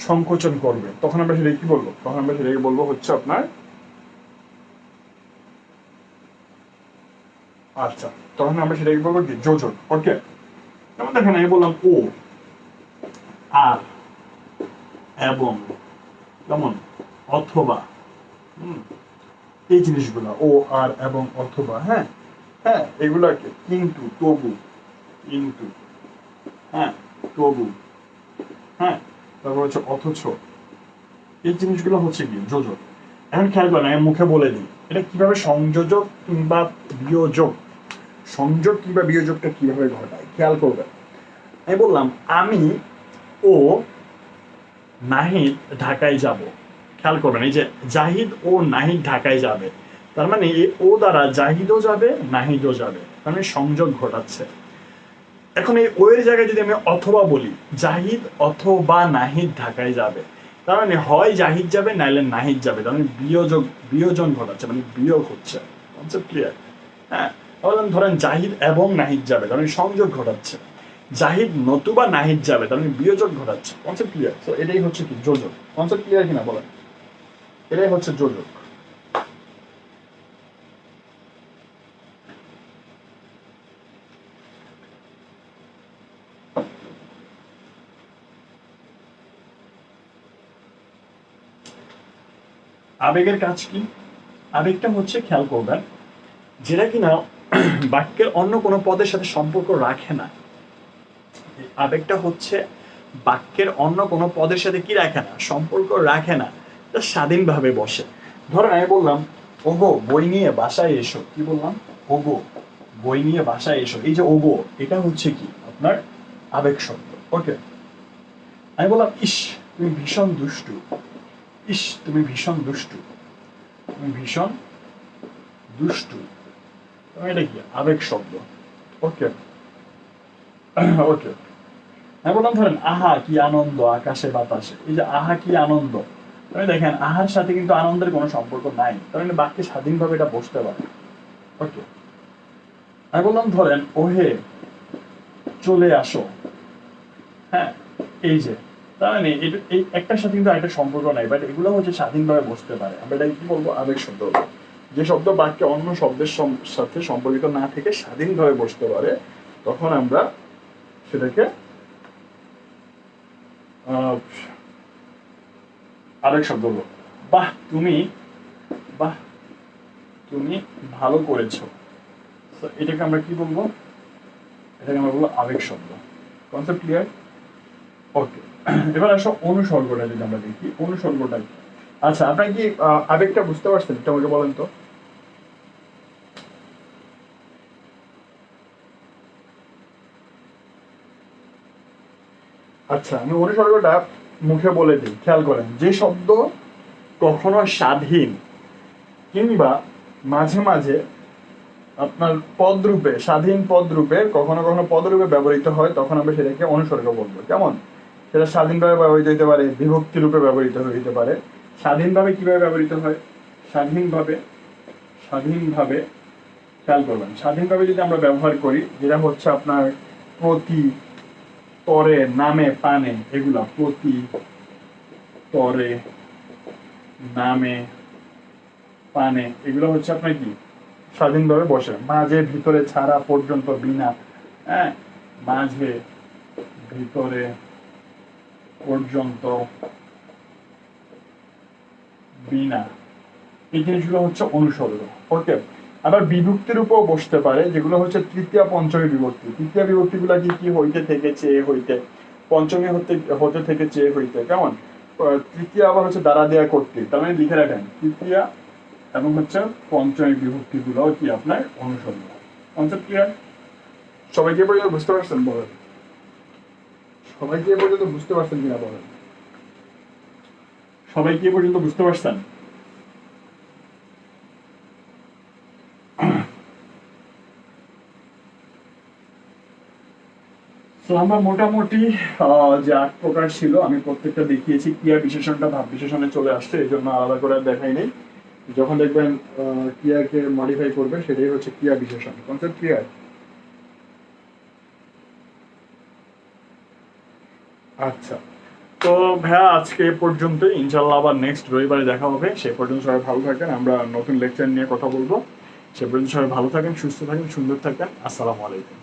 সংকোচন করবে, তখন আমরা সেটাকে কি বলবো? তখন আমরা সেটাকে বলবো হচ্ছে আপনার আচ্ছা, তখন আমরা সেটাকে বলবো কি যোজক। ওকে, যেমন দেখেন আমি বললাম ও আর এবং কেমন অথবা, এই জিনিসগুলো ও আর এবং অথবা, হ্যাঁ হ্যাঁ এগুলাকে কিন্তু তবু, কিন্তু হ্যাঁ তবু, হ্যাঁ তারপর হচ্ছে অথচ, এই জিনিসগুলো হচ্ছে কি যোজক। এখন খেয়াল করেন আমি মুখে বলে দিই এটা কিভাবে সংযোজক কিংবা বিয়োজক, সংযোগ কিংবা বিয়োজকটা কিভাবে ঘটায় খেয়াল করবেন। আমি বললাম আমি ও নাহিদ ঢাকায় যাব, খেয়াল করবেন এই যে জাহিদ ও নাহিদ ঢাকায় যাবে, তার মানে এই ও দ্বারা জাহিদও যাবে নাহিদও যাবে, তার মানে সংযোগ ঘটাচ্ছে। এখন এই ও এর জায়গায় যদি আমি অথবা বলি জাহিদ অথবা নাহিদ ঢাকায় যাবে, তার মানে হয় জাহিদ যাবে নাইলে নাহিদ যাবে, তার মানে বিয়োজক, বিয়োজন ঘটাচ্ছে, মানে বিয়োগ হচ্ছে। Concept clear? হ্যাঁ, তাহলে ধরেন জাহিদ এবং নাহিদ যাবে, তার মানে সংযোগ ঘটাচ্ছে। জাহিদ নতুবা নাহিদ যাবে, তার মানে বিয়োজক ঘটাচ্ছে। Concept clear? তো এটাই হচ্ছে কি যোজক। কনসেপ্ট ক্লিয়ার কিনা বলেন? এটাই হচ্ছে যোজক। আবেগের কাজ কি? আবেগটা হচ্ছে খেয়াল করবেন যেটা কিনা বাক্যের অন্য কোনো পদের সাথে সম্পর্ক রাখে না। আবেগটা হচ্ছে বাক্যের অন্য কোনো পদের সাথে কি রাখে না, সম্পর্ক রাখে না, এটা স্বাধীনভাবে বসে। ধরেন আমি বললাম ওগো বই নিয়ে বাসায় এসো, কি বললাম? ওগো বই নিয়ে বাসায় এসো, এই যে ওগো এটা হচ্ছে কি আপনার আবেগ শব্দ। ওকে, আমি বললাম ইস তুমি ভীষণ দুষ্টু, ইস তুমি ভীষণ দুষ্টু, তুমি ভীষণ দুষ্টু, এটা কি আবেগ শব্দ। ওকে ওকে, আমি বললাম ধরেন আহা কি আনন্দ আকাশে বাতাসে, এই যে আহা কি আনন্দ, মানে দেখেন আহার সাথে কিন্তু আনন্দের কোনো সম্পর্ক নাই, তার মানে বাক্যে স্বাধীনভাবে এটা বসতে পারে। ওকে, আমি বললাম ধরেন ওহে চলে আসো, হ্যাঁ এই যে, তার মানে এই একটার সাথে কিন্তু একটা সম্পর্ক নাই, বাট এগুলো হচ্ছে স্বাধীনভাবে বসতে পারে। আমরা এটা কি বলবো? আবেগ শব্দ বলবো। যে শব্দ বাক্যে অন্য শব্দের সাথে সম্পর্কিত না থেকে স্বাধীনভাবে বসতে পারে, তখন আমরা সেটাকে আরেক শব্দ হলো বাহ তুমি, বাহ তুমি ভালো করেছো, তো এটাকে আমরা কি বলবো? এটাকে আমরা বলবো আবেগ শব্দ। Concept clear? ওকে, এবার আসো অনুসর্গটা যদি আমরা দেখি, অনুসর্গটা কি? আচ্ছা আপনারা কি আবেগটা বুঝতে পারছেন? এটা আমাকে বলেন তো। আচ্ছা আমি অনুসর্গটা মুখে বলে দিই, খেয়াল করেন যে শব্দ কখনো স্বাধীন কিংবা মাঝে মাঝে আপনার পদরূপে, স্বাধীন পদরূপে, কখনো কখনো পদরূপে ব্যবহৃত হয়, তখন আমরা সেটাকে অনুসর্গ বলবো। কেমন? সেটা স্বাধীনভাবে ব্যবহৃত হতে পারে, বিভক্তি রূপে ব্যবহৃত হতে পারে। স্বাধীনভাবে কিভাবে ব্যবহৃত হয়? স্বাধীনভাবে, স্বাধীনভাবে খেয়াল করবেন, স্বাধীনভাবে যদি আমরা ব্যবহার করি, যেটা হচ্ছে আপনার প্রতি, তরে, নামে, পানে, এগুলা প্রতি, তরে, নামে, পানে, এগুলো হচ্ছে আপনার কি স্বাধীনভাবে বসে। মাঝে, ভিতরে, ছাড়া, পর্যন্ত, বিনা, হ্যাঁ মাঝে, ভিতরে, পর্যন্ত, বিনা, এই জিনিসগুলো হচ্ছে অনুসর্গ। ওকে, আবার বিভক্তির উপর বসতে পারে, যেগুলো হচ্ছে তৃতীয় পঞ্চমী বিভক্তি। তৃতীয় বিভক্তিগুলো কি কি হইতে থেকে চেয়ে হইতে, পঞ্চমী হতে হতে থেকে চেয়ে হইতে, কেমন? তৃতীয় আবার হচ্ছে দ্বারা দেয়া করতে, তার মানে লিখে রাখেন তৃতীয় এবং হচ্ছে পঞ্চমী বিভক্তিগুলো কি আপনার অনুসর্গ। Concept clear? সবাই কি পর্যন্ত বুঝতে পারছেন বলেন? সবাই কি পর্যন্ত বুঝতে পারছেন কিনা বলেন? সবাই কি পর্যন্ত বুঝতে পারছেন? তো আমরা মোটামুটি যে 8 প্রকার ছিল আমি প্রত্যেকটা দেখিয়েছি। ক্রিয়া বিশেষণটা ভাব বিশেষণে চলে আসছে, এই জন্য আলাদা করে দেখাই নেই। যখন দেখবেন ক্রিয়াকে মডিফাই করবে, সেটাই হচ্ছে ক্রিয়া বিশেষণ। Concept clear? আচ্ছা, তো ভাইয়া আজকে এ পর্যন্ত, ইনশাল্লাহ আবার নেক্সট রবিবারে দেখা হবে। সে পর্যন্ত সবাই ভালো থাকেন, আমরা নতুন লেকচার নিয়ে কথা বলবো। সে পর্যন্ত সবাই ভালো থাকেন, সুস্থ থাকেন, সুন্দর থাকবেন। আসসালামু আলাইকুম।